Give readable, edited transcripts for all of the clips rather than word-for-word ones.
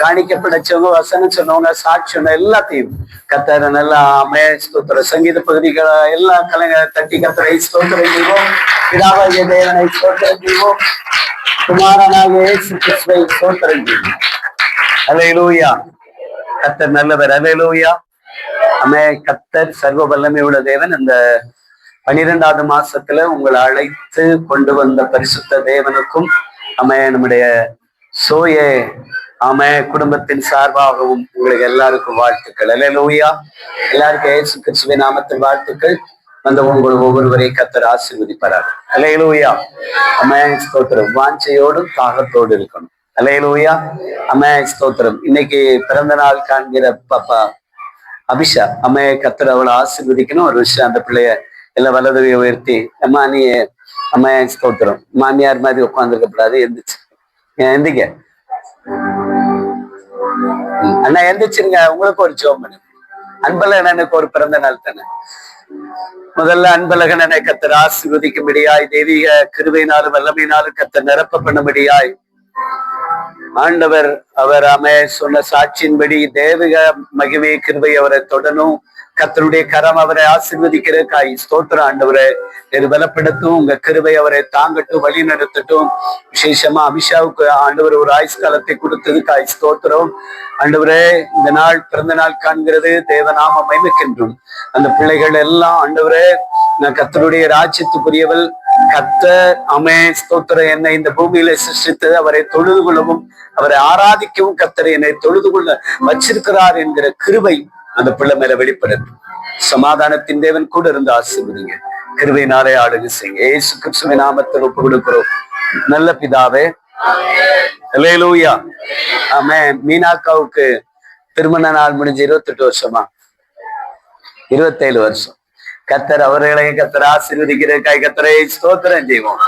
காணிக்கப்படைச்சவங்க, வசனம் சொன்னவங்க, சாட்சி சொன்ன எல்லாத்தையும் கத்தரை நல்லா ஸ்தோத்திரம். சங்கீத பகுதிகளை எல்லா கலைஞரை தட்டி கத்தரை ஸ்தோத்திரம் செய்வோம். பிதாவாகிய தேவனை ஸ்தோத்திரம் செய்வோம். குமாரனாகிய இயேசு கிறிஸ்துவை ஸ்தோத்திரம் செய்வோம். அல்லேலூயா. கத்தர் நல்லவர். அல்லேலூயா. கத்தர் சர்வ வல்லமையுள்ள தேவன். இந்த 12வது மாசத்துல உங்களை அழைத்து கொண்டு வந்த பரிசுத்த தேவனுக்கும் நம்முடைய சோயே குடும்பத்தின் சார்பாகவும் உங்களுக்கு எல்லாருக்கும் வாழ்த்துக்கள். அல்லேலூயா. எல்லாருக்கும் இயேசு கிறிஸ்துவின் நாமத்தின் வாழ்த்துக்கள். வந்து உங்களுக்கு ஒவ்வொருவரையும் கத்தர் ஆசீர்வதிப்பார். அல்லேலூயா. ஸ்தோத்திரம். வாஞ்சையோடும் தாகத்தோடு இருக்கணும். அல்லேலூயா. ஸ்தோத்திரம். இன்னைக்கு பிறந்த நாள் காண்கிற பாப்பா அபிஷா கத்தர் அவளை ஆசீர்வதிக்கணும். ஒரு விஷயம், அந்த பிள்ளைய எல்லாம் வலதுவையை உயர்த்தி, நீ ஸ்தோத்திரம், மாமியார் மாதிரி உட்காந்துருக்கப்படாது, எந்திரிச்சு எந்திங்க அண்ணா, எந்திரிச்சுருங்க. உங்களுக்கு ஒரு ஜோம் பண்ணு. அன்பழகனுக்கு ஒரு பிறந்த நாள் தானே. முதல்ல அன்பழகனை கத்தர் ஆசீர்வதிக்கும்படியாய், தெய்வீக கிருபையினாலும் வல்லமையினாலும் கத்தர் நிரப்ப பண்ணும்படியாய் ஆண்டவர் அவர் சொன்ன சாட்சியின்படி தேவிக மகிமை கிருபை அவரை தொடரும். கத்தருடைய கரம் அவரை ஆசீர்வதிக்கிறதுக்காய் ஸ்தோத்திரம். ஆண்டவரை பலப்படுத்தும். உங்க கிருபை அவரை தாங்கட்டும், வழி நடத்தட்டும். விசேஷமா அபிஷாவுக்கு ஆண்டவர் ஒரு ஆயுஷ் காலத்தை கொடுத்ததுக்காய் ஸ்தோத்திரம். ஆண்டவரே, இந்த நாள் பிறந்த நாள் காண்கிறது தேவநாம மகிமைக்கின்றும். அந்த பிள்ளைகள் எல்லாம் ஆண்டவரே, நான் கத்தருடைய ராஜ்யத்துக்குரியவள். கத்தர் ஸ்தோத்திரம் என்னை இந்த பூமியில சிருஷ்டித்தது அவரை தொழுது கொள்ளவும் அவரை ஆராதிக்கவும் கத்தர் என்னை தொழுது கொள்ள வச்சிருக்கிறார் என்கிற கிருபை அந்த பிள்ளை மேல வெளிப்படுத்தும். சமாதானத்தின் தேவன் கூட இருந்து ஆசீர்வதிங்க. கிருபையினாலே ஆளுகை செய்யுங்க. இயேசு கிறிஸ்துவின் நாமத்தில் ஒப்பு கொடுக்கிறோம் நல்ல பிதாவே. அல்லேலூயா. மீனாக்காவுக்கு திருமண நாள் முடிஞ்சு 28 வருஷமா, 27 வருஷம். கத்தர் அவர்களையும் கத்தர் ஆசீர்வதிக்கிறதுக்காய் கத்தரை ஸ்தோத்திரம் செய்வோம்.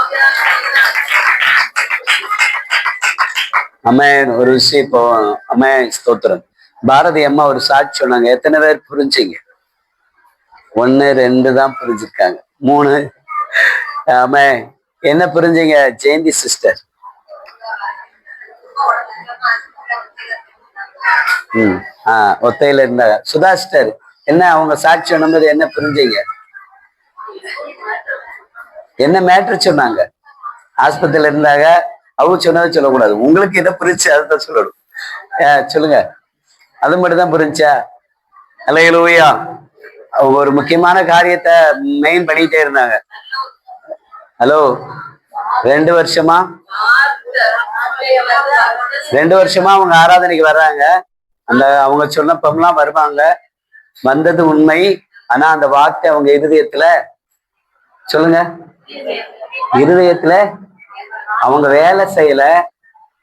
ஒரு விஷயம் இப்போ ஸ்தோத்திரம். பாரதி அம்மா ஒரு சாட்சி சொன்னாங்க. எத்தனை பேர் புரிஞ்சிங்க? 1 2 தான் புரிஞ்சிருக்காங்க. 3 என்ன புரிஞ்சிங்க? ஜெயந்தி சிஸ்டர் ஒத்தையில இருந்தாங்க. சுதா சிஸ்டர் என்ன அவங்க சாட்சி சொன்னது என்ன புரிஞ்சீங்க? என்ன மேட்ரு சொன்னாங்க? ஆஸ்பத்திரியில இருந்தாங்க. அவங்க சொன்னதை சொல்லக்கூடாது. உங்களுக்கு என்ன புரிஞ்சு அதுதான் சொல்லணும். சொல்லுங்க. அது மட்டும் தான் புரிஞ்சா? அல்லேலூயா. அவங்க ஒரு முக்கியமான காரியத்தை மெயின் பண்ணிட்டே இருந்தாங்க. ஹலோ, 2 வருஷமா அவங்க ஆராதனைக்கு வர்றாங்க. அந்த அவங்க சொன்னப்பெல்லாம் வருவாங்க. வந்தது உண்மை. ஆனா அந்த வார்த்தை அவங்க இருதயத்துல, சொல்லுங்க, இருதயத்துல அவங்க வேலை செய்யல.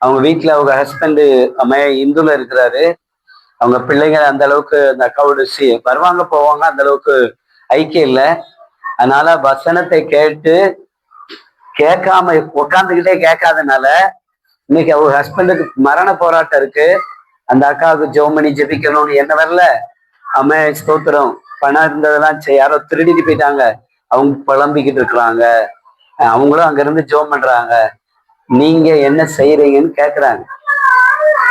அவங்க வீட்டுல அவங்க ஹஸ்பண்டு இந்துல இருக்கிறாரு. அவங்க பிள்ளைங்க அந்த அளவுக்கு அந்த அக்காவோட வருவாங்க போவாங்க, அந்த அளவுக்கு ஐக்கியம் இல்லை. அதனால வசனத்தை கேட்காம உட்காந்துக்கிட்டே கேட்காதனால இன்னைக்கு அவங்க ஹஸ்பண்டுக்கு மரண போராட்டம் இருக்கு. அந்த அக்காவுக்கு ஜெபம் பண்ணி ஜெபிக்கணும்னு என்ன வரல. ஸ்தோத்திரம். பணம் இருந்ததெல்லாம் யாரோ திருடிட்டு போயிட்டாங்க. அவங்க புலம்பிக்கிட்டு இருக்கிறாங்க. அவங்களும் அங்க இருந்து ஜெபம் பண்றாங்க. நீங்க என்ன செய்யறீங்கன்னு கேக்குறாங்க.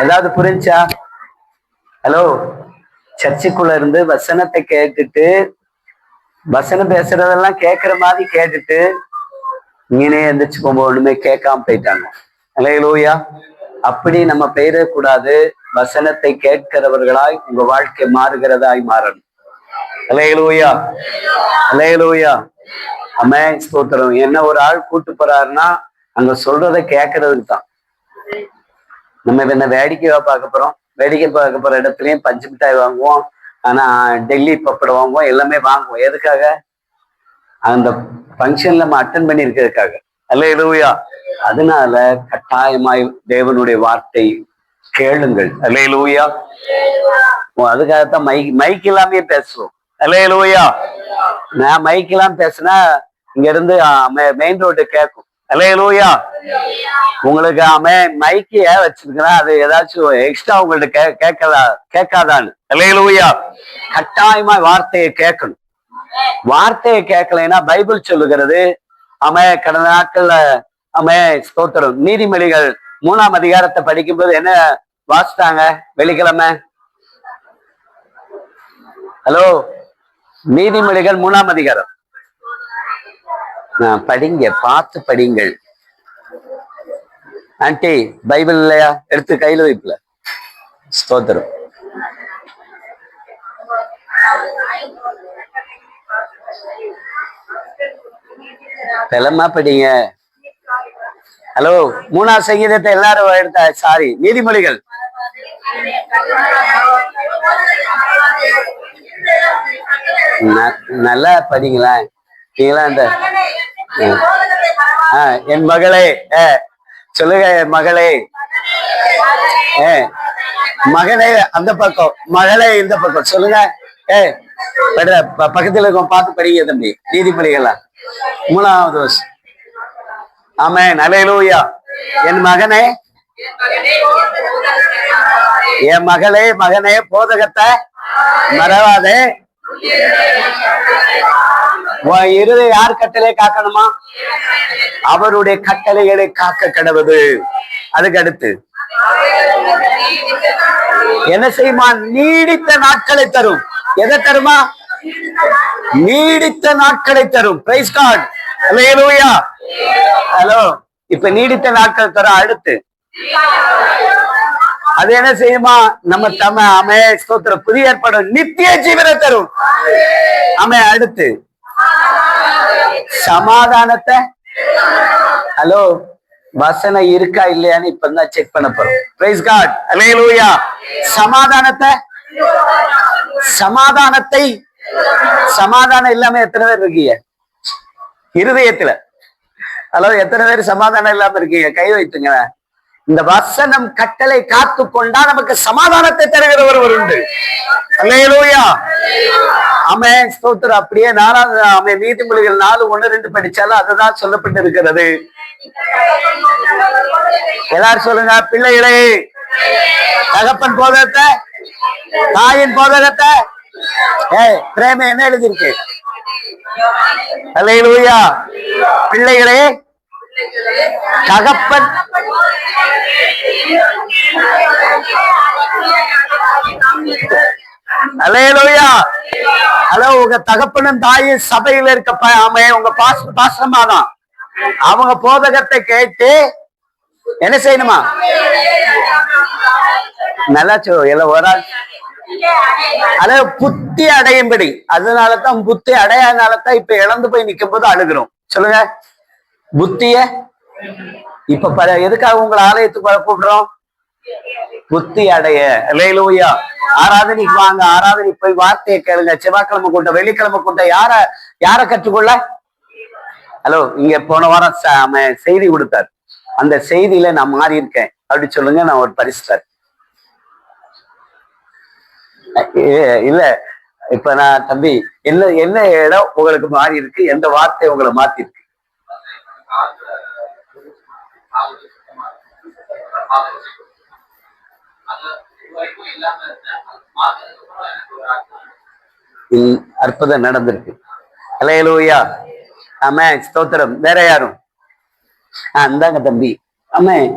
ஏதாவது புரிஞ்சா? ஹலோ, சர்ச்சுக்குள்ள இருந்து வசனத்தை கேட்டுட்டு, வசனம் பேசுறதெல்லாம் கேட்கிற மாதிரி கேட்டுட்டு இங்கனே எந்திரிச்சு போகும்போது ஒண்ணுமே கேட்காம போயிட்டாங்க. அல்லேலூயா. அப்படி நம்ம பெயரக்கூடாது. வசனத்தை கேட்கிறவர்களாய் உங்க வாழ்க்கை மாறுகிறதாய் மாறணும். அல்லேலூயா. அல்லேலூயா. ஸ்தோத்திரம். என்ன ஒரு ஆள் கூட்டு போறாருன்னா அங்க சொல்றதை கேட்கறதுக்கு தான். நம்ம என்ன வேடிக்கையா பார்க்க போறோம்? வேடிக்கை பார்க்க போற இடத்துலயும் பஞ்சு மிட்டாய் வாங்குவோம். ஆனா டெல்லி பப்படம் வாங்குவோம். எல்லாமே வாங்குவோம். எதுக்காக? அந்த ஃபங்க்ஷன்ல நம்ம அட்டன் பண்ணி இருக்கிறதுக்காக. அல்லேலூயா. அதனால கட்டாயமாய் தேவனுடைய வார்த்தை கேளுங்கள். அல்லேலூயா. அதுக்காகத்தான் மைக் இல்லாமே பேசுவோம். அல்லேலூயா. நான் மைக் இல்லாம பேசுனா இங்க இருந்து மெயின் ரோடு கேட்கும். அல்லேலூயா. உங்களுக்கு மைக்கு ஏன் வச்சிருக்கிறேன்? அது ஏதாச்சும் எக்ஸ்ட்ரா உங்கள்ட்ட கேட்காதான்னு. அல்லேலூயா. கட்டாயமா வார்த்தையை கேட்கணும். வார்த்தையை கேட்கலைன்னா பைபிள் சொல்லுகிறது. கடந்த நாட்கள்ல ஸ்தோத்திரம், நீதிமொழிகள் 3ஆம் அதிகாரத்தை படிக்கும்போது என்ன வாசிட்டாங்க வெள்ளிக்கிழமை. ஹலோ, நீதிமொழிகள் 3ஆம் அதிகாரம் படிங்க, பார்த்து படிங்கள். ஆன்டி பைபிள் இல்லையா? எடுத்து கையில வைப்புல. ஸ்தோத்திரம். பெலமா படிங்க. ஹலோ, 3ஆம் சங்கீதத்தை எல்லாரும் எடுத்த, சாரி, நீதிமொழிகள். நல்லா படிங்களா? நீங்களா அந்த என் மகளே, சொல்லுங்க, என் மகளே, மகனே அந்த பக்கம், மகளே இந்த பக்கம் சொல்லுங்க. பக்கத்துல இருக்கும், பார்த்து படிங்க தம்பி. நீதிமொழிகளா 3ஆவது வருஷம். ஆமென், அல்லேலூயா. என் மகனே, என் மகளே, மகனே, போதகத்தை மறவாதே. இருதை யார் கட்டளை காக்கணுமா? அவருடைய கட்டளைகளை காக்க கடவுது. அதுக்கு அடுத்து என்ன செய்யுமா? நீடித்த நாட்களை தரும். எதை தருமா? நீடித்த நாட்களை தரும். பிரைஸ் காட், அல்லேலூயா. ஹலோ, இப்ப நீடித்த நாட்கள் தரும். அடுத்து அது என்ன செய்யுமா? நம்ம ஸ்தோத்திர புதிய ஏற்பாடு நித்திய ஜீவனை தரும். அடுத்து சமாதானத்தை. ஹலோ, வசனம் இருக்கா இல்லையான்னு இப்பதான் செக் பண்ண போறோம். பிரைஸ் காட், அல்லேலூயா. சமாதானத்தை சமாதானம் இல்லாம எத்தனை பேர் இருக்கீங்க இருதயத்துல? ஹலோ, எத்தனை பேர் சமாதானம் இல்லாம இருக்கீங்க? கை வைத்துங்க. இந்த வசனம் கட்டளை காத்து கொண்டா நமக்கு சமாதானத்தை தருகிறவர் உண்டு. அல்லேலூயா. ஆமென், ஸ்தோத்திரம். அப்படியே 4ஆம் நீதிமொழிகள் 4:1-2 படிச்சாலும் அதுதான் சொல்லப்பட்டு இருக்கிறது. எல்லாரும் சொல்லுங்க, பிள்ளைகளே, தகப்பன் போதகத்தை, தாயின் போதகத்தை. பிரேம என்ன எழுதிருக்கு? அல்லேலூயா. பிள்ளைகளே, தகப்பன் அல்லேலூயா. ஹலோ, உங்க தகப்பனும் தாயும் சபையில இருக்க உங்க பாசமாதான் அவங்க போதகத்தை கேட்டு என்ன செய்யணுமா? நல்லா எல்லாம் ஒரு ஆள் அதாவது புத்தி அடையும்படி. அதனாலதான் புத்தி அடையாதனாலதான் இப்ப இழந்து போய் நிக்கும் போது அழுகிறோம். சொல்லுங்க, புத்திய இப்ப எதுக்காக உங்களை ஆலயத்துக்கு கூப்பிடுறோம்? புத்தி அடைய. அல்லேலூயா. ஆராதனைக்கு வாங்க, ஆராதனை போய் வார்த்தையை கேளுங்க. செவ்வாய்க்கிழமை கூட்டம், வெள்ளிக்கிழமை கூட்டம். யார கற்றுக்கொள்ள? ஹலோ, இங்க போன வாரம் செய்தி கொடுத்தார். அந்த செய்தியில நான் மாறி இருக்கேன் அப்படி சொல்லுங்க. நான் ஒரு பரிசு இல்ல. இப்ப நான் தம்பி, என்ன இடம் உங்களுக்கு மாறி இருக்கு? எந்த வார்த்தை உங்களை மாத்தி இருக்கு? அற்புதம் நடந்திருக்கு. அல்லேலூயா. ஆமென், ஸ்தோத்திரம். வேற யாரும்? இந்தாங்க தம்பி. ஆமென்,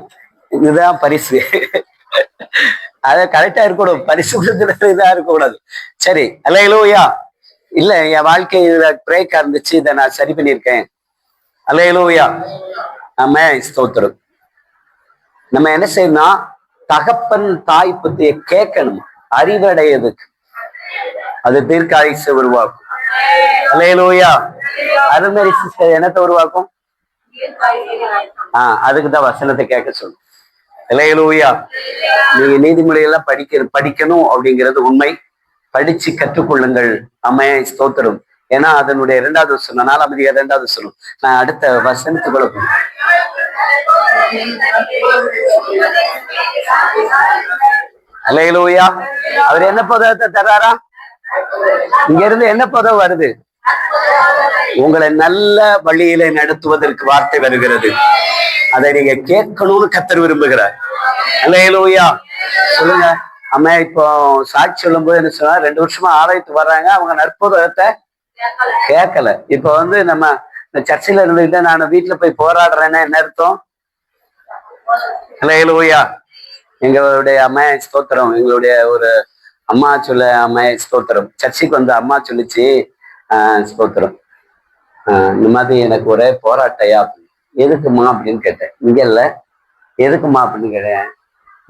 இதுதான் பரிசு. அத கரெக்டா இருக்கணும். பரிசு கொடுக்கிறது இதா இருக்கக்கூடாது. சரி, அல்லேலூயா. இல்ல, என் வாழ்க்கையில பிரேக்கா இருந்துச்சு, இதை நான் சரி பண்ணியிருக்கேன். அல்லேலூயா. ஆமென், ஸ்தோத்திரம். நம்ம என்ன செய்யணும்? தகப்பன் தாய் பத்திய கேட்கணும். அறிவடையதுக்கு அது தீர்க்காயுசை உருவாக்கும். அல்லேலூயா. அருமேரி சிஸ்டர் என்னத்தை உருவாக்கும்? அதுக்குதான் வசனத்தை கேட்க சொல்லும். அல்லேலூயா. நீங்க நீதிமொழியெல்லாம் படிக்கணும் அப்படிங்கிறது உண்மை. படிச்சு கற்றுக்கொள்ளுங்கள். ஆமென், ஸ்தோத்திரம். ஏன்னா அதனுடைய 2வது வசனம், 4ஆம் அதிகாரம் 2வது வசனம். நான் அடுத்த வசனத்துக்குள்ள போறேன். அல்லேலூயா. அவர் என்ன புதகத்தை தர்றாரா? இங்க இருந்து என்ன புதகம் வருது? உங்களை நல்ல வழியில நடத்துவதற்கு வார்த்தை வருகிறது. அதை நீங்க கேட்கணும்னு கர்த்தர் விரும்புகிறார். அல்லேலூயா. சொல்லுங்க. அம்மா, இப்போ சாட்சி சொல்லும் போது என்ன சொன்னா, 2 வருஷமா ஆலயத்துக்கு வர்றாங்க, அவங்க நற்புதகத்தை கேட்கல. இப்ப நம்ம இந்த சர்ச்சில் இருந்துட்டு நான் வீட்டுல போய் போராடுறேன்னா என்ன அர்த்தம்? அல்லேலூயா. எங்களுடைய அம்மா ஸ்தோத்திரம், எங்களுடைய ஒரு அம்மா சொல்ல அம்மா ஸ்தோத்திரம், சர்ச்சைக்கு வந்து அம்மா சொல்லிச்சு, ஸ்தோத்திரம், இந்த மாதிரி எனக்கு ஒரே போராட்டையா, எதுக்குமா அப்படின்னு கேட்டேன். இங்க இல்ல, எதுக்குமா அப்படின்னு கேட்டேன்.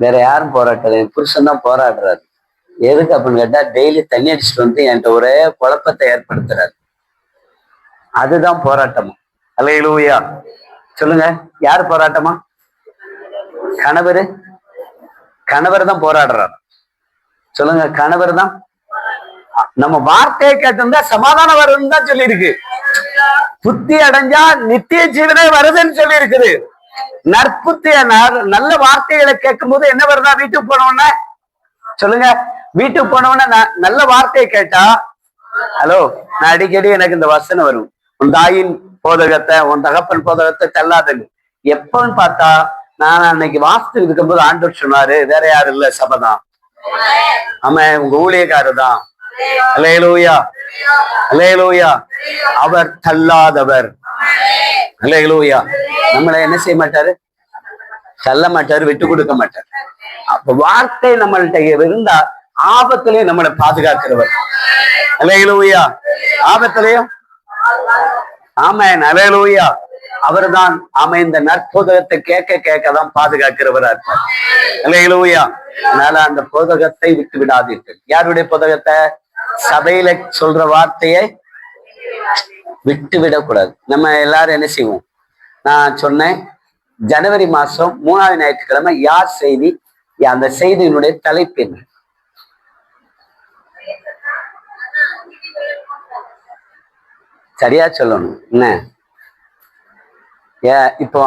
வேற யாரும் போராட்டல, என் புருஷன் தான் போராடுறாரு. எதுக்கு அப்படின்னு கேட்டா, டெய்லி தண்ணி அடிச்சுட்டு வந்து என்கிட்ட ஒரே குழப்பத்தை ஏற்படுத்துறாரு. அதுதான் போராட்டமா? அல்லேலூயா சொல்லுங்க. யாரு போராட்டமா? கணவர். கணவர் தான் போராடுறாரு. சொல்லுங்க, கணவர் தான். நம்ம வார்த்தையை கேட்டிருந்தா சமாதானம் வரும்னு தான் சொல்லி இருக்கு. புத்தி அடைஞ்சா நித்திய ஜீவனே வருதுன்னு சொல்லி இருக்குது. நற்புத்திய நல்ல வார்த்தைகளை கேட்கும் போது என்ன வருதா? வீட்டுக்கு போனோம்னா சொல்லுங்க, வீட்டுக்கு போனோம்னா நல்ல வார்த்தையை கேட்டா, ஹலோ, நான் அடிக்கடி எனக்கு இந்த வசனம் வரும், உன் தாயின் போதகத்தை உன் தகப்பன் போதகத்தை தள்ளாதன்னு. எப்பன்னு பார்த்தா, நான் அன்னைக்கு வாஸ்து இருக்கும்போது ஆண்டவர் சொன்னாரு, வேற யாரும் இல்ல, சபைதான். ஆமா, உங்க ஊழியக்காரு தான். அல்லேலூயா, அல்லேலூயா. அவர் தள்ளாதவர். அல்லேலூயா. நம்மளை என்ன செய்ய மாட்டாரு? தள்ள மாட்டாரு, விட்டு கொடுக்க மாட்டாரு. அப்ப வார்த்தை நம்மள்ட்ட இருந்தா ஆபத்திலையும் நம்மளை பாதுகாக்கிறவர். அல்லேலூயா. ஆபத்திலையும் ஆமென். அல்லேலூயா. அவர் தான் இந்த நற்போதகத்தை கேட்க கேட்கதான் பாதுகாக்கிறவரா இருப்பார். அல்லேலூயா. அதனால அந்த போதகத்தை விட்டு விடாதீர்கள். யாருடைய போதகத்தை? சபையில சொல்ற வார்த்தையை விட்டு விடக்கூடாது. நம்ம எல்லாரும் என்ன செய்வோம்? நான் சொன்னேன், ஜனவரி மாசம் 3வது ஞாயிற்றுக்கிழமை யார் செய்தி, அந்த செய்தியினுடைய தலைப்பு என்ன? சரியா சொல்லணும். என்ன இப்போ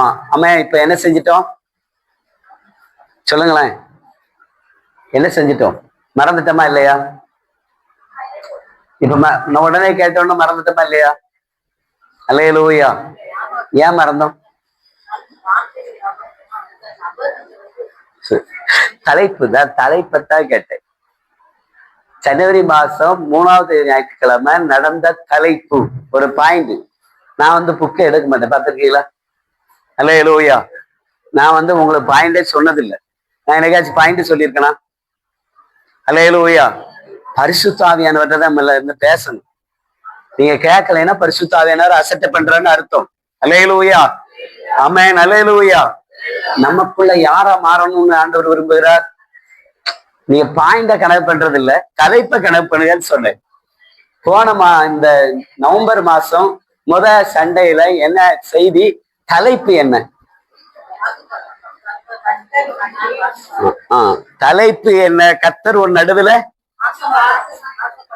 இப்ப என்ன செஞ்சிட்டோம் சொல்லுங்களேன்? என்ன செஞ்சிட்டோம்? மறந்துட்டோமா இல்லையா? இப்ப நான் உடனே கேட்டோன்னு மறந்துட்டோமா இல்லையா? அல்லேலூயா. ஏன் மறந்தோம்? தலைப்பு தான், தலைப்பத்தான் கேட்டேன். ஜனவரி மாசம் 3வது ஞாயிற்றுக்கிழமை நடந்த தலைப்பு ஒரு பாயிண்ட். நான் வந்து புக்கை எடுக்க மாட்டேன், பார்த்திருக்கீங்களா? அல்லேலூயா. நான் வந்து உங்களுக்கு பாயிண்டே சொன்னதில்லை. நான் எனக்காச்சும் பாயிண்ட் சொல்லியிருக்கேனா? அல்லேலூயா. பரிசுத்த ஆவியானவர்கிட்ட தான் நம்மள இருந்து பேசணும். நீங்க கேட்கலைன்னா பரிசுத்த ஆவியானவர் அசட்டை பண்றன்னு அர்த்தம். அல்லேலூயா. ஆமென். அல்லேலூயா. நமக்குள்ள யாரா மாறணும்னு ஆண்டவர் விரும்புகிறார். நீங்க பாயிண்ட கனவு பண்றது இல்ல, தலைப்பை கனவு பண்ணுங்கன்னு சொன்னேன். போனமா இந்த நவம்பர் மாசம் சண்டையில என்ன செய்தி, தலைப்பு என்ன? தலைப்பு என்ன? கர்த்தர் ஒரு நடுவுல.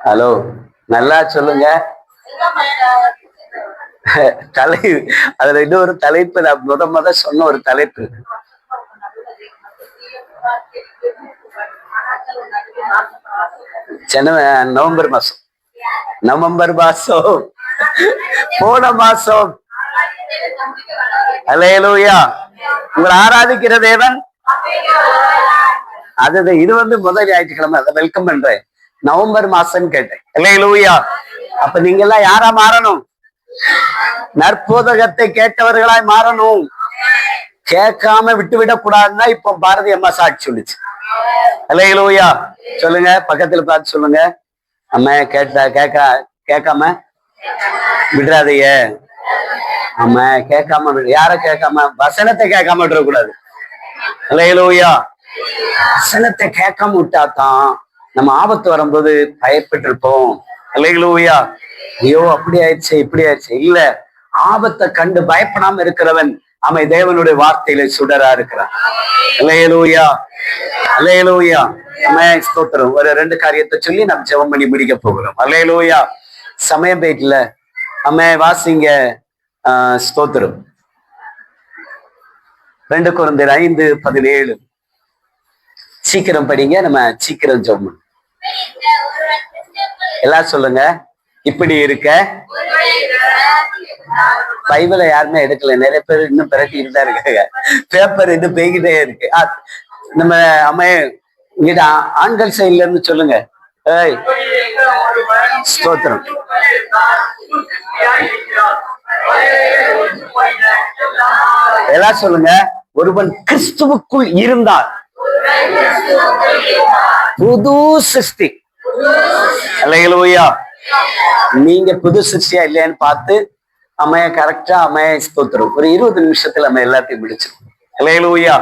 ஹலோ, நல்லா சொல்லுங்க. அதுல இன்னொரு தலைப்பு, நான் முத சொன்ன ஒரு தலைப்பு. நவம்பர் மாசம் போன மாசம். அல்லேலூயா. உங்களை ஆராதிக்கிற தேவன் அது. இது வந்து முதல் ஞாயிற்றுக்கிழமை, அதை வெல்கம் பண்றேன். நவம்பர் மாசம் கேட்டேன். அல்லேலூயா. அப்ப நீங்க எல்லாம் யாரா மாறணும்? நற்போதகத்தை கேட்டவர்களாய் மாறணும். கேட்காம விட்டு விடக்கூடாதுன்னா இப்ப பாரதி அம்மா சாட்சி சொல்லுச்சு. அல்லேலூயா. சொல்லுங்க, பக்கத்துல பார்த்து சொல்லுங்க, அம்மா கேட்காம விடுறாதைய. ஆமா, கேட்காம யார கேட்காம? வசனத்தை கேட்காம விடக்கூடாது. அல்லேலூயா. வசனத்தை கேட்காம விட்டாதான் நம்ம ஆபத்து வரும்போது பயப்பட்டு இருப்போம். அல்லேலூயா. ஐயோ, அப்படி ஆயிடுச்சு, இப்படி ஆயிடுச்சு. இல்ல, ஆபத்தை கண்டு பயப்படாம இருக்கிறவன் தேவனுடைய வார்த்தையில சுடரா இருக்கிறான். அல்லேலூயா. அல்லேலூயா. ஸ்தோத்திரம். ஒரு 2 காரியத்தை சொல்லி நம்ம ஜெபம் பண்ணி முடிக்க போகிறோம். அல்லேலூயா. சமயம் போயிட்டுல வாசிங்க. ஸ்தோத்திரம். 2 கொரிந்தியர் 5:17. சீக்கிரம் படிங்க, நம்ம சீக்கிரம் ஜெபம். எல்லாம் சொல்லுங்க. இப்படி இருக்க பைபிளை யாருமே எடுக்கல. நிறைய பேர் இன்னும் பிரட்டிட்டு தான் இருக்காங்க. பேப்பர் இன்னும் போய்கிட்டே இருக்கு. நம்ம இங்கிட்ட ஆண்கள் சைட்ல இருந்து சொல்லுங்க. ஸ்தோத்திரம். எல்லாம் சொல்லுங்க. ஒருவன் கிறிஸ்துவுக்குள் இருந்தால் புது சிருஷ்டி. அல்லேலூயா. நீங்க புது சிருஷ்டியா இல்லையான்னு பார்த்து அம்மைய கரெக்டா அம்மைய ஸ்தோத்திரம் ஒரு 20 நிமிஷத்துல நம்ம எல்லாத்தையும் முடிச்சிடும். அல்லேலூயா.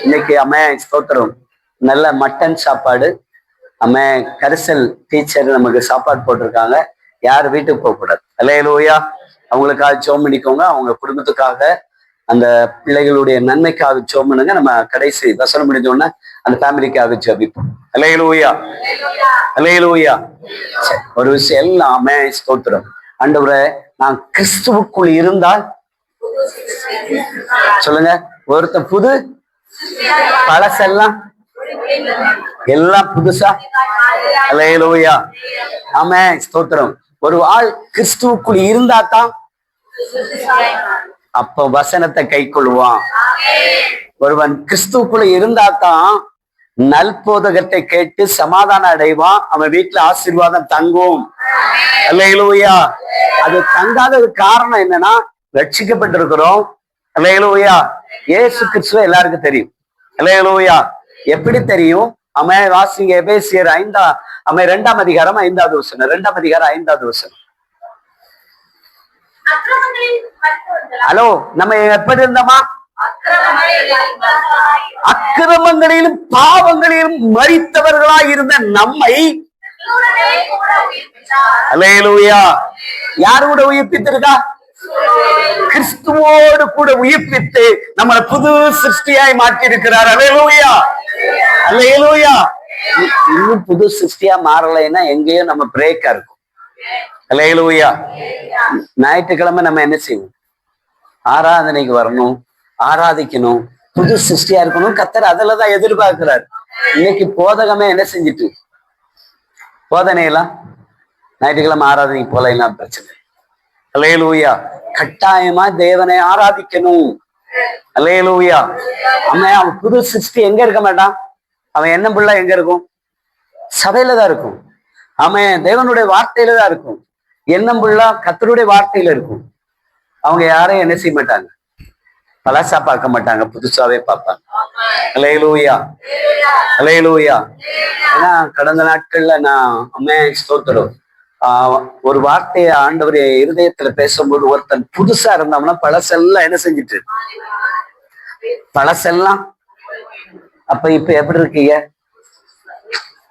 இன்னைக்கு அம்மைய ஸ்தோத்திரம் நல்ல மட்டன் சாப்பாடு. அம்மைய கரிசல் டீச்சர் நமக்கு சாப்பாடு போட்டிருக்காங்க. யாரும் வீட்டுக்கு போக கூடாது. அல்லேலூயா. அவங்களுக்காக ஜெபம் பண்ணிக்கோங்க. அவங்க குடும்பத்துக்காக அந்த பிள்ளைகளுடைய நன்மைக்காக ஜெபம் பண்ணுங்க. நம்ம கடைசி வசனம் முடிஞ்சோன்னா அந்த ஃபேமிலிக்காக ஜெபிப்போம். அல்லேலூயா. அல்லேலூயா. ஒரு விஷயம் எல்லாமே ஸ்தோத்திரம். ஆண்டவரே, நான் கிறிஸ்துவுக்குள் இருந்தால் சொல்லுங்க, ஒருத்த புது பழசெல்லாம் எல்லாம் புதுசா. அல்லேலூயா. ஆமே ஸ்தோத்திரம். ஒரு ஆள் கிறிஸ்துவுக்குள் இருந்தா தான் அப்ப வசனத்தை கை கொள்வான். ஒருவன் கிறிஸ்துவுக்குள்ள இருந்தா தான் நல்போதகத்தை கேட்டு சமாதானம் அடைவான். அவன் வீட்டுல ஆசீர்வாதம் தங்கும். அல்லேலூயா. அது தங்காதது காரணம் என்னன்னா, ரட்சிக்கப்பட்டிருக்கிறோம். அல்லேலூயா. இயேசு கிறிஸ்துவ எல்லாருக்கும் தெரியும். அல்லேலூயா. எப்படி தெரியும்? அவன் வாசிங்க எபேசியர் 2ஆம் அதிகாரம் 5வது வசனம். 2ஆம் அதிகாரம் 5வது வசனம். ஹலோ, நம்ம எப்படி இருந்தோமா? அக்கிரமங்களிலும் பாவங்களிலும் மரித்தவர்களாய் இருந்த நம்மை அல்லேலூயா யாரு கூட உயிர்ப்பித்திருக்கா? கிறிஸ்துவோடு கூட உயிர்ப்பித்து நம்மளை புது சிருஷ்டியாய் மாற்றி இருக்கிறார். அல்லேலூயா. அல்லேலூயா. இன்னும் புது சிருஷ்டியா மாறலைன்னா எங்கேயோ நம்ம பிரேக்கா இருக்கும். அல்லேலூயா. ஞாயிற்றுக்கிழமை நம்ம என்ன செய்வோம்? ஆராதனைக்கு வரணும், ஆராதிக்கணும், புது சிருஷ்டியா இருக்கணும். கர்த்தர் அதுலதான் எதிர்பார்க்கிறார். இன்னைக்கு போதகமே என்ன செஞ்சுட்டு போதனையெல்லாம் ஞாயிற்றுக்கிழமை ஆராதனைக்கு போலாம் பிரச்சனை. அல்லேலூயா. கட்டாயமா தேவனை ஆராதிக்கணும். அல்லேலூயா. அவன் புது சிருஷ்டி எங்க இருக்க மாட்டான். அவன் என்ன பிள்ளை எங்க இருக்கும்? சபையில தான் இருக்கும். அவன் தேவனுடைய வார்த்தையில தான் இருக்கும். எண்ணம் புள்ளா கர்த்தருடைய வார்த்தையில இருக்கும். அவங்க யாரையும் என்ன செய்ய மாட்டாங்க, பழசா பார்க்க மாட்டாங்க, புதுசாவே பார்ப்பாங்க. அல்லேலூயா. அல்லேலூயா. ஏன்னா கடந்த நாட்கள்ல நான் அம்மே ஸ்தோத்திரம் ஒரு வார்த்தையை ஆண்டவர் இருதயத்துல பேசும்போது, ஒருத்தன் புதுசா இருந்தோம்னா பழசெல்லாம் என்ன செஞ்சுட்டு பழசெல்லாம். அப்ப இப்ப எப்படி இருக்கீங்க?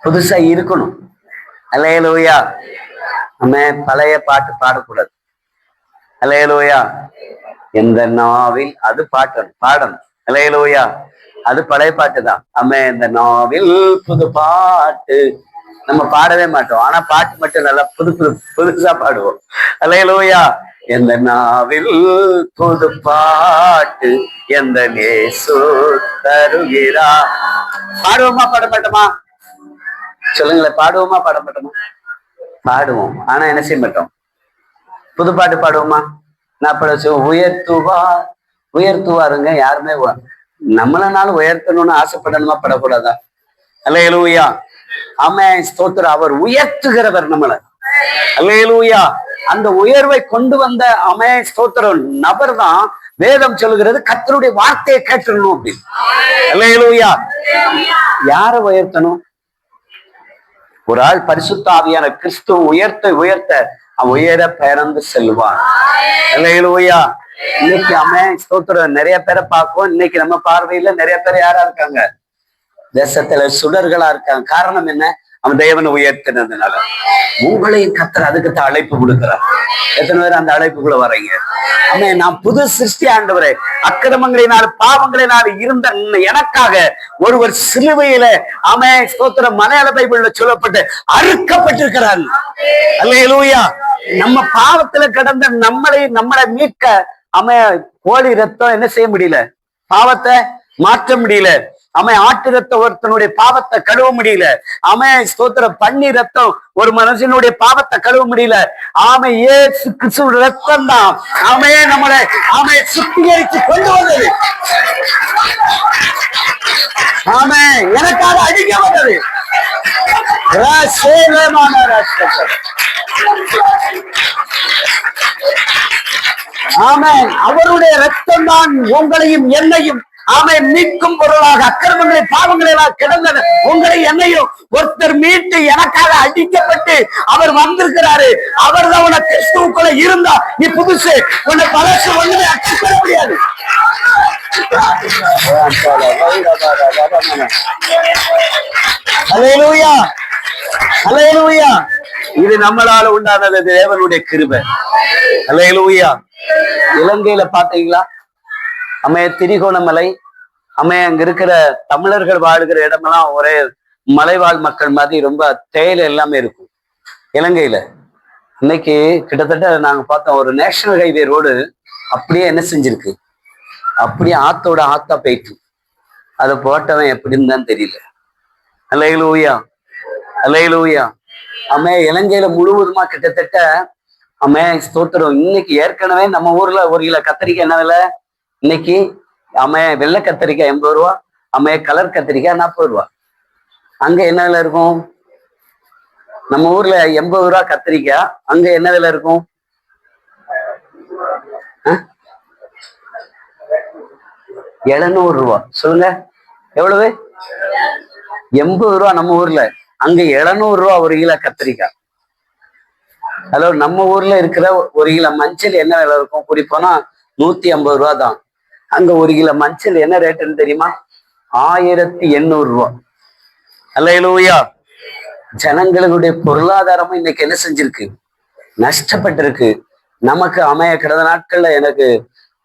புதுசா இருக்கணும். அல்லேலூயா. நம்ம பழைய பாட்டு பாடக்கூடாது. அல்லேலூயா. எந்த நாவில் அது பாடணும். அல்லேலூயா. அது பழைய பாட்டு தான். அம்மே இந்த நாவில் புது பாட்டு நம்ம பாடவே மாட்டோம். ஆனா பாட்டு மட்டும் நல்லா புதுசா பாடுவோம். அல்லேலூயா. எந்த நாவில் புது பாட்டு எந்த நேசு தருகிறா. பாடுவோமா பாட மாட்டோமா? சொல்லுங்களேன். பாடுவோமா பாட மாட்டோமா? பாடுவோம். ஆனா என்ன செய்ய மாட்டோம்? புது பாட்டு பாடுவோமா? நான் பட உயர்த்துவாருங்க. யாருமே நம்மளனாலும் உயர்த்தணும்னு ஆசைப்படணுமா? படக்கூடாதா? அல்லேலூயா. ஆமென் ஸ்தோத்திரம். அவர் உயர்த்துகிறவர் நம்மளை. அல்லேலூயா. அந்த உயர்வை கொண்டு வந்த ஆமென் ஸ்தோத்திரம் நபர் தான் வேதம் சொல்லுகிறது கர்த்தருடைய வார்த்தையை கேட்டுடணும் அப்படின்னு. அல்லேலூயா. யாரை உயர்த்தணும்? ஒரு ஆள் பரிசுத்த ஆவியான கிறிஸ்துவ உயர்த்த உயர பிறந்து செல்வான். அல்லேலூயா. இன்னைக்கு ஆமென் ஸ்தோத்திரம் நிறைய பேரை பார்ப்போம். இன்னைக்கு நம்ம பார்வையில நிறைய பேர் யாரா இருக்காங்க? தேசத்துல சுடர்களா இருக்காங்க. காரணம் என்ன? அவன் தேவனை உயர்த்தினதுனால. உங்களையும் கர்த்தர் அதுக்குத்தான் அழைப்பு கொடுக்கிறார். எத்தனை பேர் அந்த அழைப்புக்குள்ள வர்றீங்க? ஆமென். நான் புது சிருஷ்டி ஆண்டவரே, அக்கிரமங்களினால் பாவங்களினால் இருந்த எனக்காக ஒருவர் சிலுவையில ஆமென் ஸ்தோத்திரம் மலையாள பைபிள்ல சொல்லப்பட்டு அறுக்கப்பட்டிருக்கிறார். அல்லேலூயா. நம்ம பாவத்துல கிடந்த நம்மளை மீட்க ஆமென் கோழி ரத்தம் என்ன செய்ய முடியல, பாவத்தை மாற்ற முடியல. அவன் ஆட்டு ரத்தம் ஒருத்தனுடைய பாவத்தை கழுவ முடியல. அவன் ஸ்தோத்திரம் பன்னி ரத்தம் ஒரு மனுஷனுடைய பாவத்தை கழுவ முடியல. ஆமை இயேசு கிறிஸ்துவின் ரத்தம் தான் அவன் நம்மளை சுத்திகரித்து கொண்டு வந்தது. ஆமை எனக்காக அடிக்கப்பட்டது. ஆமென். அவருடைய ரத்தம் தான் உங்களையும் என்னையும் அவன் மீட்கும் பொருளாக அக்கிரமங்களை பாவங்களை எல்லாம் கிடந்தது உங்களை என்னையும் ஒருத்தர் மீட்டு எனக்காக அடிக்கப்பட்டு அவர் வந்திருக்கிறாரு. அவர் தான் உனக்கு கிறிஸ்துவுக்குள்ள இருந்தா நீ புதுசு, உன்னை பழசு ஒண்ணுமே அக்செப்ட் பண்ண முடியாது. ஹல்லேலூயா, ஹல்லேலூயா. இது நம்மளால உண்டானது, தேவனுடைய கிருபை. ஹல்லேலூயா. இலங்கையில பாத்தீங்களா, திரிகோணமலை அங்க இருக்கிற தமிழர்கள் வாழ்கிற இடமெல்லாம் ஒரே மலைவாழ் மக்கள் மாதிரி ரொம்ப தேயிலை எல்லாமே இருக்கும். இலங்கையில இன்னைக்கு கிட்டத்தட்ட நாங்க பார்த்தோம், ஒரு நேஷனல் ஹைவே ரோடு அப்படியே என்ன செஞ்சிருக்கு, அப்படியே ஆத்தோட ஆத்தா போயிட்டு. அதை போட்டவன் எப்படின்னு தான் தெரியல. ஹல்லேலூயா, ஹல்லேலூயா. இலங்கையில முழுவதுமா கிட்டத்தட்ட ஸ்தோத்திரம். இன்னைக்கு ஏற்கனவே நம்ம ஊர்ல 1 கிலோ கத்திரிக்காய் என்ன விலை? இன்னைக்கு வெள்ளை கத்திரிக்காய் 80 ரூபா, கலர் கத்திரிக்காய் 40 ரூபா. அங்க என்ன விலை இருக்கும்? நம்ம ஊர்ல 80 ரூபா கத்திரிக்காய், அங்க என்ன விலை இருக்கும்? 700 ரூபா. சொல்லுங்க, எவ்வளவு? 80 ரூபா நம்ம ஊர்ல, அங்க 700 ரூபா 1 கிலோ கத்திரிக்காய். ஹலோ, நம்ம ஊர்ல இருக்கிற 1 கிலோ மஞ்சள் என்ன விலை இருக்கும்? கூடி போனா 150 ரூபா தான். அங்க 1 கிலோ மஞ்சள் என்ன ரேட்டுன்னு தெரியுமா? 1800 ரூபா. ஹல்லேலூயா. ஜனங்களுடைய பொருளாதாரமும் இன்னைக்கு என்ன செஞ்சிருக்கு? நஷ்டப்பட்டிருக்கு. நமக்கு கடந்த நாட்கள்ல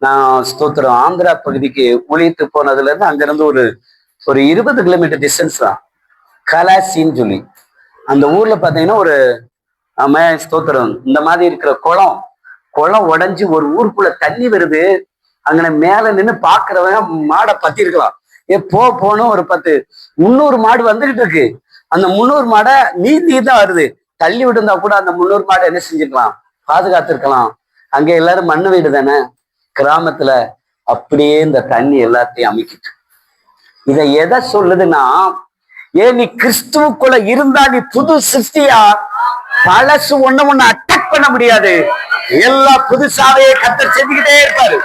நான் ஸ்தோத்திரம் ஆந்திரா பகுதிக்கு ஊழியத்து போனதுல இருந்து அங்கிருந்து ஒரு 20 கிலோமீட்டர் டிஸ்டன்ஸ் தான், கலாசின்னு சொல்லி. அந்த ஊர்ல பாத்தீங்கன்னா ஒரு ஸ்தோத்திரம் இந்த மாதிரி இருக்கிற குளம் உடைஞ்சு ஒரு ஊருக்குள்ள தண்ணி வருது. அங்கே மேல நின்று பாக்குறவங்க மாடை பத்தி இருக்கலாம். போனோம், ஒரு 300 மாடு வந்துகிட்டு இருக்கு. அந்த 300 மாடை நீந்தி தான் வருது. தள்ளி விட்டுருந்தா கூட அந்த 300 மாடை என்ன செஞ்சிருக்கலாம்? பாதுகாத்திருக்கலாம். அங்க எல்லாரும் மண்ணு வீடு தானே கிராமத்துல. அப்படியே இந்த தண்ணி எல்லாத்தையும் அமைக்கிட்டு. இதை எதை சொல்லுதுன்னா, நீ கிறிஸ்துவுக்குள்ள இருந்தா நீ புது சிருஷ்டியா. பழசு ஒண்ணு அட்டாக் பண்ண முடியாது. எல்லாம் புதுசாவே கர்த்தர் செஞ்சுக்கிட்டே இருப்பாரு.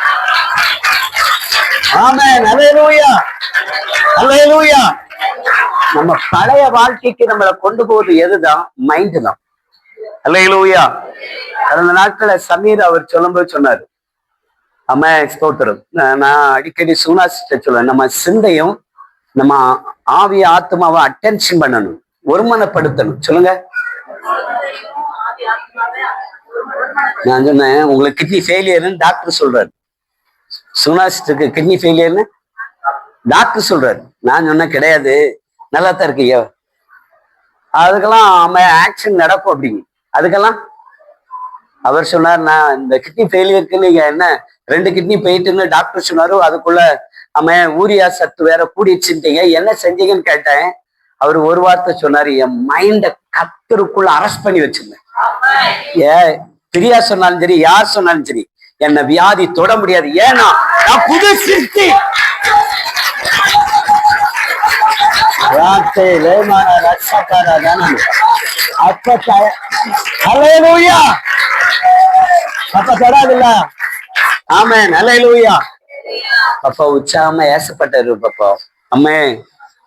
ஆமென், ஹல்லேலூயா, ஹல்லேலூயா. நம்ம பழைய வாழ்க்கைக்கு நம்மளை கொண்டு போவது எதுதான்? மைண்ட் தான். ஹல்லேலூயா. கடந்த நாட்கள சமீர் அவர் சொல்லும்போது சொன்னாரு, ஸ்தோத்திரம். நான் அடிக்கடி சுனாசிட்ட சொல்லுவேன், நம்ம சிந்தையும் நம்ம ஆவிய ஆத்மாவை அட்டென்ஷன் பண்ணணும், ஒருமனப்படுத்தணும். சொல்லுங்க. நான் சொன்னேன், உங்களுக்கு கிட்னி ஃபெயிலியர்னு டாக்டர் சொல்றாரு. சுனாசிஸ்டுக்கு கிட்னி ஃபெயிலியர்னு டாக்டர் சொல்றாரு. நான் சொன்னேன், கிடையாது, நல்லா தான் இருக்கு. அதுக்கெல்லாம் ஆக்ஷன் நடக்கும் அப்படிங்க. அதுக்கெல்லாம் அவர் சொன்னார், நான் இந்த கிட்னி ஃபெயிலியருக்கு நீங்க என்ன 2 கிட்னி போயிட்டுன்னு டாக்டர் சொன்னாரு. அதுக்குள்ள ஊரியா சத்து வேற கூடிச்சுட்டீங்க, என்ன செஞ்சீங்கன்னு கேட்டேன். அவர் ஒரு வார்த்தை சொன்னாரு, என் மைண்ட கர்த்தருக்குள்ள அரெஸ்ட் பண்ணி வச்சிருந்தேன். பிரியா சொன்னாலும் சரி, யார் சொன்னாலும் சரி, என்ன வியாதி தொட முடியாது. ஏன்னா நான் புது சிருஷ்டி. அப்ப தொடாதுல்ல. ஆமென், ஹல்லேலூயா. அப்பா உற்சாகமா ஏசப்பட்டாரு. பாப்பா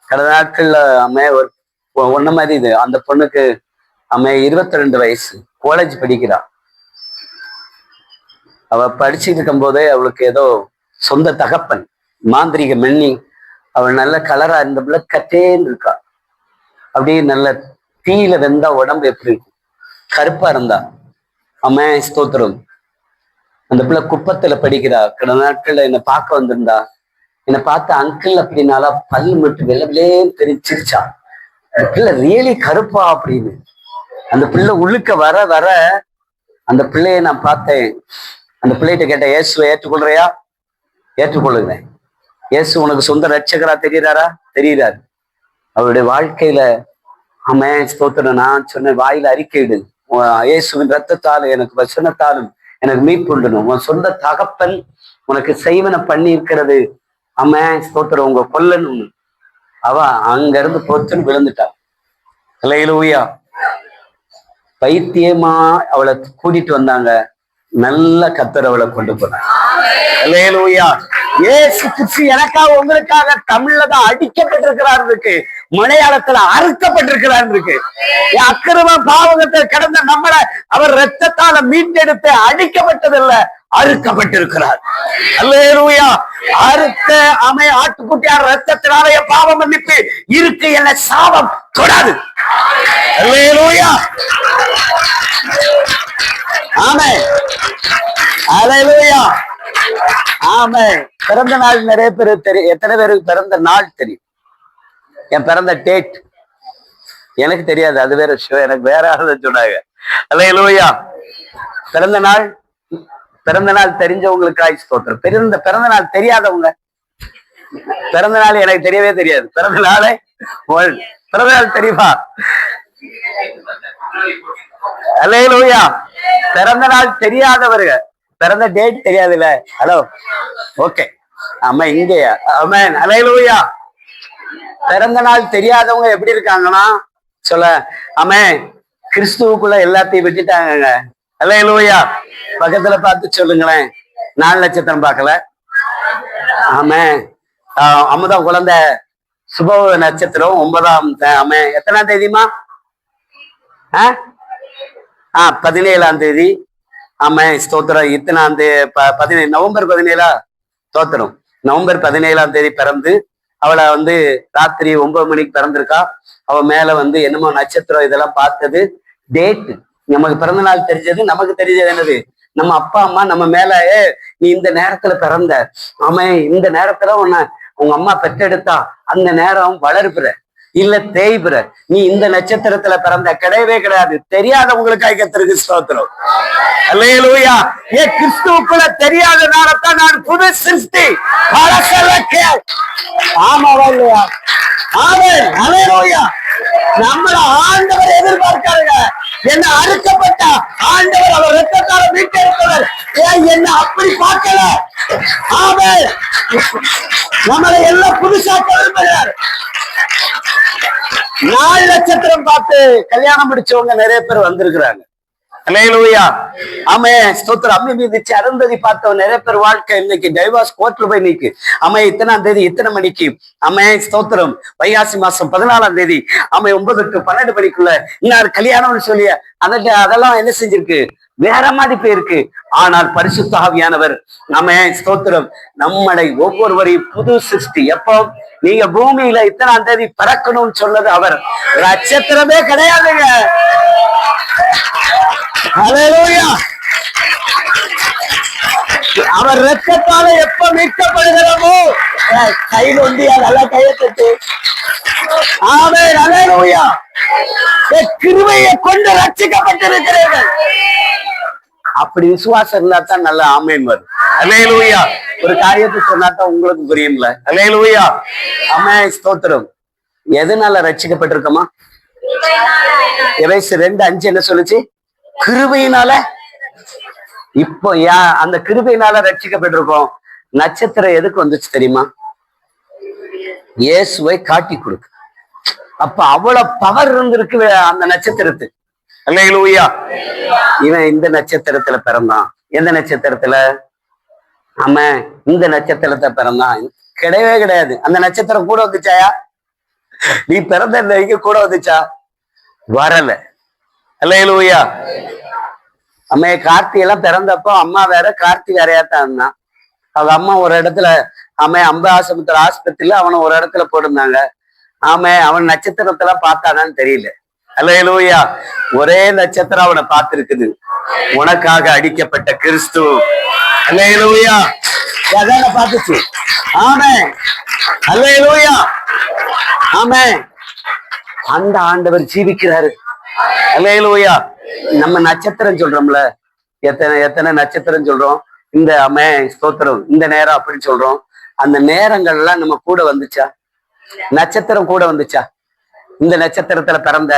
கடந்த நாட்கள்ல ஒரு ஒன்ன மாதிரி இது. அந்த பொண்ணுக்கு 22 வயசு, காலேஜ் படிக்கிறா. அவ படிச்சுட்டு இருக்கும் போதே அவளுக்கு ஏதோ சொந்த தகப்பன் மாந்திரிக மென்னி. அவள் நல்ல கலரா இருந்த பிள்ளை கட்டேன்னு இருக்கா. அப்படியே நல்ல தீயில வெந்தா உடம்பு எப்படி இருக்கும், கருப்பா இருந்தா. ஸ்தோத்திரம். அந்த பிள்ளை குப்பத்துல படிக்கிறா. கடந்த நாட்கள்ல என்னை பார்க்க வந்திருந்தா. என்னை பார்த்த அங்கிள் அப்படின்னால பல்லு மட்டும் வெள்ளவிலே தெரிச்சிருச்சா. அந்த பிள்ளை ரியலி கருப்பா அப்படின்னு. அந்த பிள்ளை உள்ளுக்க வர வர அந்த பிள்ளைய நான் பார்த்தேன். அந்த பிள்ளைகிட்ட கேட்டேன், இயேசுவை ஏற்றுக்கொள்றியா? ஏற்றுக்கொள்ளுகிறேன். இயேசு உனக்கு சொந்த ரட்சகரா தெரியுறாரா? தெரியுறாரு. அவருடைய வாழ்க்கையில ஸ்தோத்திரம். நான் சொன்ன வாயில அறிக்கையிடு, இயேசுவின் ரத்தத்தாலும் எனக்கு வசனத்தாலும் எனக்கு மீட்புண்டணும். உன் சொந்த தகப்பன் உனக்கு செய்வன பண்ணி இருக்கிறது. ஸ்தோத்திரம், உங்க கொல்லணும். அவ அங்க இருந்து பொத்துன்னு விழுந்துட்டா. ஹல்லேலூயா. பைத்தியமா அவளை கூட்டிட்டு வந்தாங்க. நல்ல கர்த்தர் அவளை கொண்டு போனாங்க. ஹல்லேலூயா. இயேசு கிறிஸ்து எனக்காக உங்களுக்காக தமிழ்ல தான் அடிக்கப்பட்டிருக்கிறார் இருக்கு, மலையாளத்துல அறுக்கப்பட்டிருக்கிறார் இருக்கு. அக்கிரம பாவகத்தை கடந்த நம்மள அவர் ரத்தத்தால மீட்டெடுத்து அடிக்கப்பட்டதில்ல, அறுக்கப்பட்டிருக்கிறார். அல்லேலூயா. அறுத்த ஆட்டுக்குட்டியார் ரத்தத்தினாலே பாவம் மன்னிப்பு இருக்கு, என்ன சாபம் தொடாது. அல்லேலூயா. ஆமென். அல்லேலூயா. ஆமென். பிறந்த நாள் நிறைய பேர் தெரியும். எத்தனை பேருக்கு பிறந்த நாள் தெரியும்? என் பிறந்த டேட் எனக்கு தெரியாது, அது வேற விஷயம். எனக்கு வேற ஆளு சொன்னாங்க. அல்லேலூயா. பிறந்த நாள் தெரிஞ்சவங்களுக்காய் ஸ்தோத்திரம். பிறந்த நாள் தெரியாதவங்க, பிறந்த நாள் எனக்கு தெரியவே தெரியாது. பிறந்த நாள் தெரியுமா? அல்லேலூயா. பிறந்த நாள் தெரியாதவருங்க, பிறந்த டேட் தெரியாதுல்ல. Hello, okay. ஆமா, இங்கயா? ஆமென். அல்லேலூயா. பிறந்த நாள் தெரியாதவங்க எப்படி இருக்காங்கன்னா சொல்ல, ஆமென், கிறிஸ்துவுக்குள்ள எல்லாத்தையும் விட்டுட்டாங்க. அல்லேலூயா. பக்கத்துல பார்த்து சொல்லுங்களேன், 4 நட்சத்திரம் பார்க்கல. ஆமென். அமுதம் குழந்தை சுப நட்சத்திரம் 9ஆம். ஆமென். எத்தனாம் தேதிமா? 17ஆம் தேதி. ஆமென். ஸ்தோத்திரம். இத்தனாம் தேதி நவம்பர் 17 ஸ்தோத்திரம். நவம்பர் 17ஆம் தேதி பிறந்து அவளை ராத்திரி 9 மணிக்கு பிறந்திருக்கா. அவ மேல என்னமோ நட்சத்திரம் இதெல்லாம் பார்த்தது டேட்டு. நமக்கு பிறந்த நாள் தெரிஞ்சது, நமக்கு தெரிஞ்சது என்னது? நம்ம அப்பா அம்மா நம்ம மேல, நீ இந்த நேரத்துல பிறந்த, ஆமென், இந்த நேரத்துல உங்க அம்மா பெற்றெடுத்தா, அந்த நேரம் வளர்ப்புற இல்ல தேய்புற, நீ இந்த நட்சத்திரத்துல பிறந்த, கிடையவே கிடையாது. தெரியாதவங்களுக்கு கர்த்தருக்கு ஸ்தோத்திரம். அல்லேலூயா. கிறிஸ்துவுக்குள்ள தெரியாதனாலதான் நான் புது சிருஷ்டி. ஆமாவா இல்லையா? ஆமென். அல்லேலூயா. நம்மள ஆண்டவர் எதிர்பார்க்காருங்க. என்ன அறுக்கப்பட்ட ஆண்டவர், அவர் ரத்தத்தால மீட்டெடுத்தவர். என்ன அப்படி பார்க்கல. ஆமென். நம்மளை எல்லாம் புதுசாக்க விரும்புகிறார். 4 நட்சத்திரம் பார்த்து கல்யாணம் முடிச்சவங்க நிறைய பேர் வந்திருக்கிறாங்க. அல்லேலூயா. ஆமென். ஸ்தோத்திரம். அம்மி மீதிச்சு அருந்ததி பார்த்தவங்க நிறைய பேர் வாழ்க்கை இன்னைக்கு டைவர்ஸ் கோர்ட்ல போய் நிக்கு. ஆமென். இத்தனாம் தேதி இத்தனை மணிக்கு, ஆமென், ஸ்தோத்திரம், வைகாசி மாசம் 14ஆம் தேதி, ஆமென், 9 to 12 மணிக்குள்ள இன்னார் கல்யாணம்னு சொல்லி அதெல்லாம் என்ன செஞ்சிருக்கு? வேற மாதிரி போயிருக்கு. ஆனால் பரிசுத்த ஆவியானவர், ஆமென், ஸ்தோத்திரம், நம்மளை ஒவ்வொருவரையும் புது சிருஷ்டி. எப்போ நீங்க பூமியில இத்தனாம் தேதி பிறக்கணும்னு சொன்னது அவர். நட்சத்திரமே கிடையாதுங்க. அல்லேலூயா. அவர் ரத்தத்தால எப்ப மீட்கப்படுகிறோமோ, கையில் ஒண்டியா நல்லா கையை தட்டு. ஆமென். அல்லேலூயா. கிருபையை கொண்டு ரட்சிக்கப்பட்டிருக்கிறீர்கள். அப்படி விசுவாசம் இருந்தா தான் நல்ல ஆமென் வரும். அல்லேலூயா. ஒரு காரியத்தை சொன்னாதான் உங்களுக்கு புரியும்ல. அல்லேலூயா. ஆமென். ஸ்தோத்திரம். எதனால ரட்சிக்கப்பட்டிருக்கோமா? எபேசியர் 2:5 என்ன சொல்லுச்சு? கிருபையினால. இப்போ அந்த கிருபையினால ரட்சிக்கப்பட்டிருக்கோம். நட்சத்திரம் எதுக்கு வந்துச்சு தெரியுமா? இயேசுவை காட்டி கொடுக்கு. அப்ப அவ்வளவு பவர் இருந்திருக்கு அந்த நட்சத்திரத்துக்கு. அல்லேலூயா. இவன் இந்த நட்சத்திரத்துல பிறந்தான். எந்த நட்சத்திரத்துல? ஆமாம், இந்த நட்சத்திரத்தை பிறந்தான். கிடையவே கிடையாது. அந்த நட்சத்திரம் கூட வந்துச்சாயா? நீ பிறந்த இன்னைக்கு கூட வந்துச்சா? வரல. அல்லேலூயா. அம்மைய கார்த்தி எல்லாம் பிறந்தப்போ அம்மா வேற கார்த்தி வேறையாத்தான் இருந்தான். அவ அம்மா ஒரு இடத்துல, அம்பாசமுத்திர ஆஸ்பத்திரியில அவனை ஒரு இடத்துல போட்டிருந்தாங்க. அவன் நட்சத்திரத்தெல்லாம் பார்த்தானான்னு தெரியல. அல்லேலூயா. ஒரே நட்சத்திரம் அவனை பார்த்திருக்குது, உனக்காக அடிக்கப்பட்ட கிறிஸ்து. அல்லேலூயா. அதான பார்த்துச்சு. ஆமென். அல்லேலூயா. ஆமென். அந்த ஆண்டவர் ஜீவிக்கிறாரு. அல்லேலூயா. நம்ம நட்சத்திரம் சொல்றோம்ல, எத்தனை நட்சத்திரம் சொல்றோம். இந்த ஸ்தோத்திரம், இந்த நேரம் அப்படின்னு சொல்றோம். அந்த நேரங்கள்லாம் நம்ம கூட வந்துச்சா? நட்சத்திரம் கூட வந்துச்சா? இந்த நட்சத்திரத்துல பிறந்த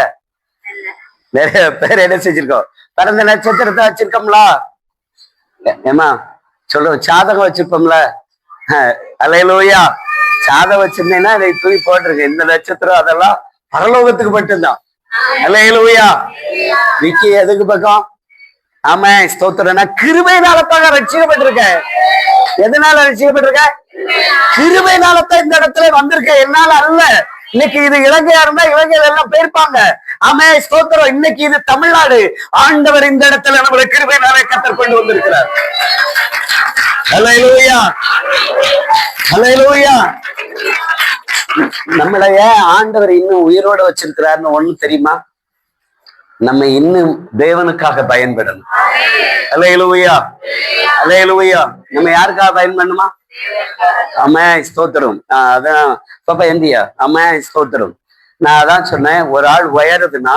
நிறைய பேர் என்ன செஞ்சிருக்கோம்? பிறந்த நட்சத்திரத்தை வச்சிருக்கோம்ல. ஏமா சொல்றோம், சாதகம் வச்சிருப்போம்ல. அல்லேலூயா. சாதம் வச்சிருந்தேன்னா இதை தூக்கி போட்டிருக்கு. இந்த நட்சத்திரம் அதெல்லாம் பரலோகத்துக்கு மட்டும்தான். அல்லேலூயா. விக்கி எதுக்கு பக்கம்? ஆமா ஸ்தோத்திரம். நான் கிருபையினாலத்தாக ரட்சிக்கப்பட்டிருக்க. எதனால ரட்சிக்கப்பட்டிருக்க? கிருபையினாலத்தான் இந்த இடத்துல வந்திருக்க, என்னால அல்ல. இன்னைக்கு இது இலங்கையா இருந்தா இலங்கையில எல்லாம் போயிருப்பாங்க. ஆமே ஸ்தோத்திரம். இன்னைக்கு இது தமிழ்நாடு. ஆண்டவர் இந்த இடத்துல நம்மளை கிருபையினாலே கர்த்தர் கொண்டு வந்திருக்கிறார். அல்லேலூயா, அல்லேலூயா. நம்மள ஏன் ஆண்டவர் இன்னும் உயிரோட வச்சிருக்கிறாருன்னு ஒண்ணு தெரியுமா? நம்ம இன்னும் தேவனுக்காக பயன்படணும். அல்லேலூயா, அல்லேலூயா. நம்ம யாருக்காக பயன்படணுமா? ஆமா ஸ்தோத்திரம். அதான் பாப்பா எந்தியா. ஆமா ஸ்தோத்திரம். நான் அதான் சொன்னேன், ஒரு ஆள் உயருதுன்னா,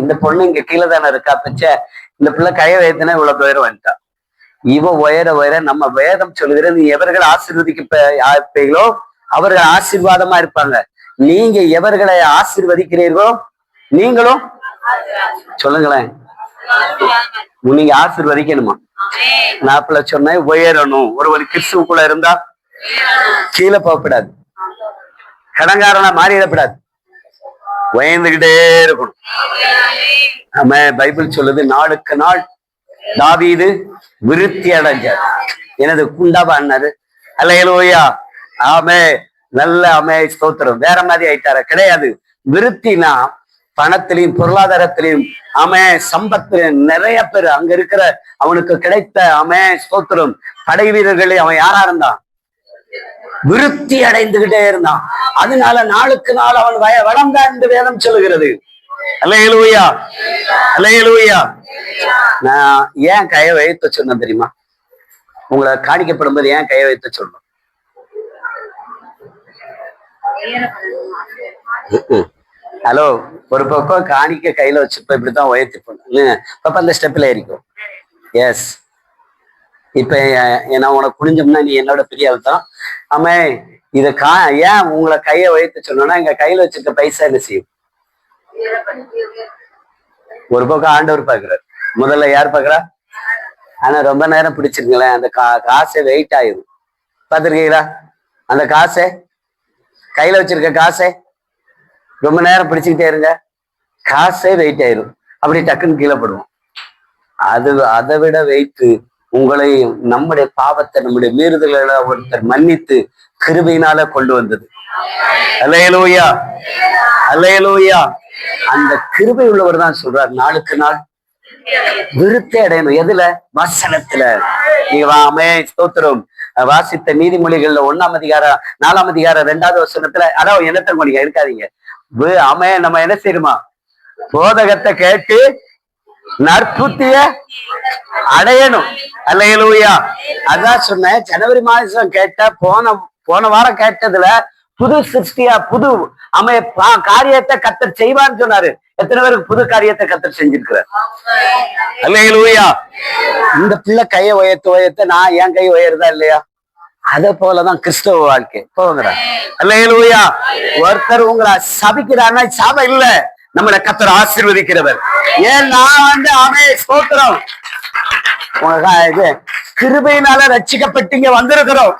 இந்த பொண்ணு இங்க கீழே தானே இருக்கா, பச்ச இந்த பிள்ளை கைய வைத்துனா இவ்வளவு உயரம் வந்துட்டா. இவ உயர உயர நம்ம வேதம் சொல்லுகிறது, எவர்கள் ஆசீர்வதிக்கப்பீங்களோ அவர்கள் ஆசீர்வாதமா இருப்பாங்க. நீங்க எவர்களை ஆசீர்வதிக்கிறீர்களோ நீங்களும் சொல்லுங்களேன், நீங்க ஆசீர்வதிக்கணுமா? நாப்புல சொன்னேன், உயரணும். ஒருவர் கிறிஸ்துவுக்குள்ள இருந்தா கீழே போகக்கூடாது, கடங்காரனா மாறிடக்கூடாது, உயர்ந்துகிட்டே இருக்கணும். ஆமா பைபிள் சொல்லுது, நாளுக்கு நாள் தாவீது விருத்தி அடைஞ்சார். எனது குண்டாபான்னாரு. அல்லேலூயா. ஆமே நல்ல அமே ஸ்தோத்திரம். வேற மாதிரி ஆயிட்டார கிடையாது. விருத்தினா பணத்திலையும் பொருளாதாரத்திலையும் ஆமே சம்பத்திலையும் நிறைய பேர் அங்க இருக்கிற அவனுக்கு கிடைத்த ஆமே ஸ்தோத்திரம் படை வீரர்களே அவன் யாரா இருந்தான்? விருத்தி அடைந்துகிட்டே இருந்தான். அதனால நாளுக்கு நாள் அவன் வளர்ந்தான் என்று வேதம் சொல்லுகிறது. அல்லேலூயா, அல்லேலூயா. நான் ஏன் கையை வைத்து சொன்னேன் தெரியுமா? உங்களை காணிக்கப்படும் போது ஏன் கையை வைத்து சொல்லணும்? ஹலோ, ஒரு பக்கம் காணிக்க கையில வச்சுப்ப இப்படித்தான் உயர்த்தி போன பாப்பா அந்த ஸ்டெப்ல ஏறிக்கும். எஸ், இப்ப நான் உனக்கு புரிஞ்சோம்னா நீ என்னோட பெரிய ஆள் தான். ஆமா இத ஏன் உங்களை கையை உயர்த்தி சொன்னோம்னா, எங்க கையில வச்சிருக்க பைசா என்ன செய்யும்? ஒரு பக்கம் ஆண்டவர் பாக்குறாரு, முதல்ல யார் பாக்குறா? ஆனா ரொம்ப நேரம் பிடிச்சிருங்களேன், அந்த காசை வெயிட் ஆயிரும். பாத்துருக்கீங்களா? அந்த காசை கையில வச்சிருக்க காசை ரொம்ப நேரம் பிடிச்சுக்கிட்டே இருங்க, காசே வெயிட் ஆயிரும். அப்படி டக்குன்னு கீழே படுவோம். அதை விட வெயிட்டு உங்களையும் நம்முடைய பாவத்தை நம்முடைய மீறுதல்களை ஒருத்தர் மன்னித்து கிருபையினால கொண்டு வந்தது. அல்லேலூயா, அல்லேலூயா. அந்த கிருபை உள்ளவர் தான் சொல்றார், நாளுக்கு நாள் விருத்தி அடையணும். எதுல? வசனத்துல. நீங்க ஸ்தோத்திரம் வாசித்த நீதிமொழிகள்ல 1ஆம் அதிகாரம் 4ஆம் அதிகாரம் 2வது வசனத்துல அதான் என்னத்த நீங்க இருக்காதீங்க. நம்ம என்ன செய்யணுமா? போதகத்தை கேட்டு நற்புத்திய அடையணும். அல்லேலூயா. அதான் சொன்னேன், ஜனவரி மாதம் கேட்ட போன வாரம் கேட்டதுல புது சிருஷ்டியா புது காரியத்தை கர்த்தர் செய்வான்னு சொன்னாரு. எத்தனை பேருக்கு புது காரியத்தை கர்த்தர் செஞ்சிருக்கிறார்? அல்லேலூயா. இந்த பிள்ளை கையை உயர்த்த நான் என் கை உயருதா இல்லையா? அதே போலதான் கிறிஸ்தவ வாழ்க்கை. போங்கிற அல்லேலூயா. ஒருத்தர் உங்களை சபிக்கிறான்னா சாபம் இல்ல, நம்மளை கர்த்தர் ஆசீர்வதிக்கிறவர். ஏன் நான் ஸ்தோத்திரம் இது கிருபையினால ரட்சிக்கப்பட்டீங்க வந்திருக்கிறோம்.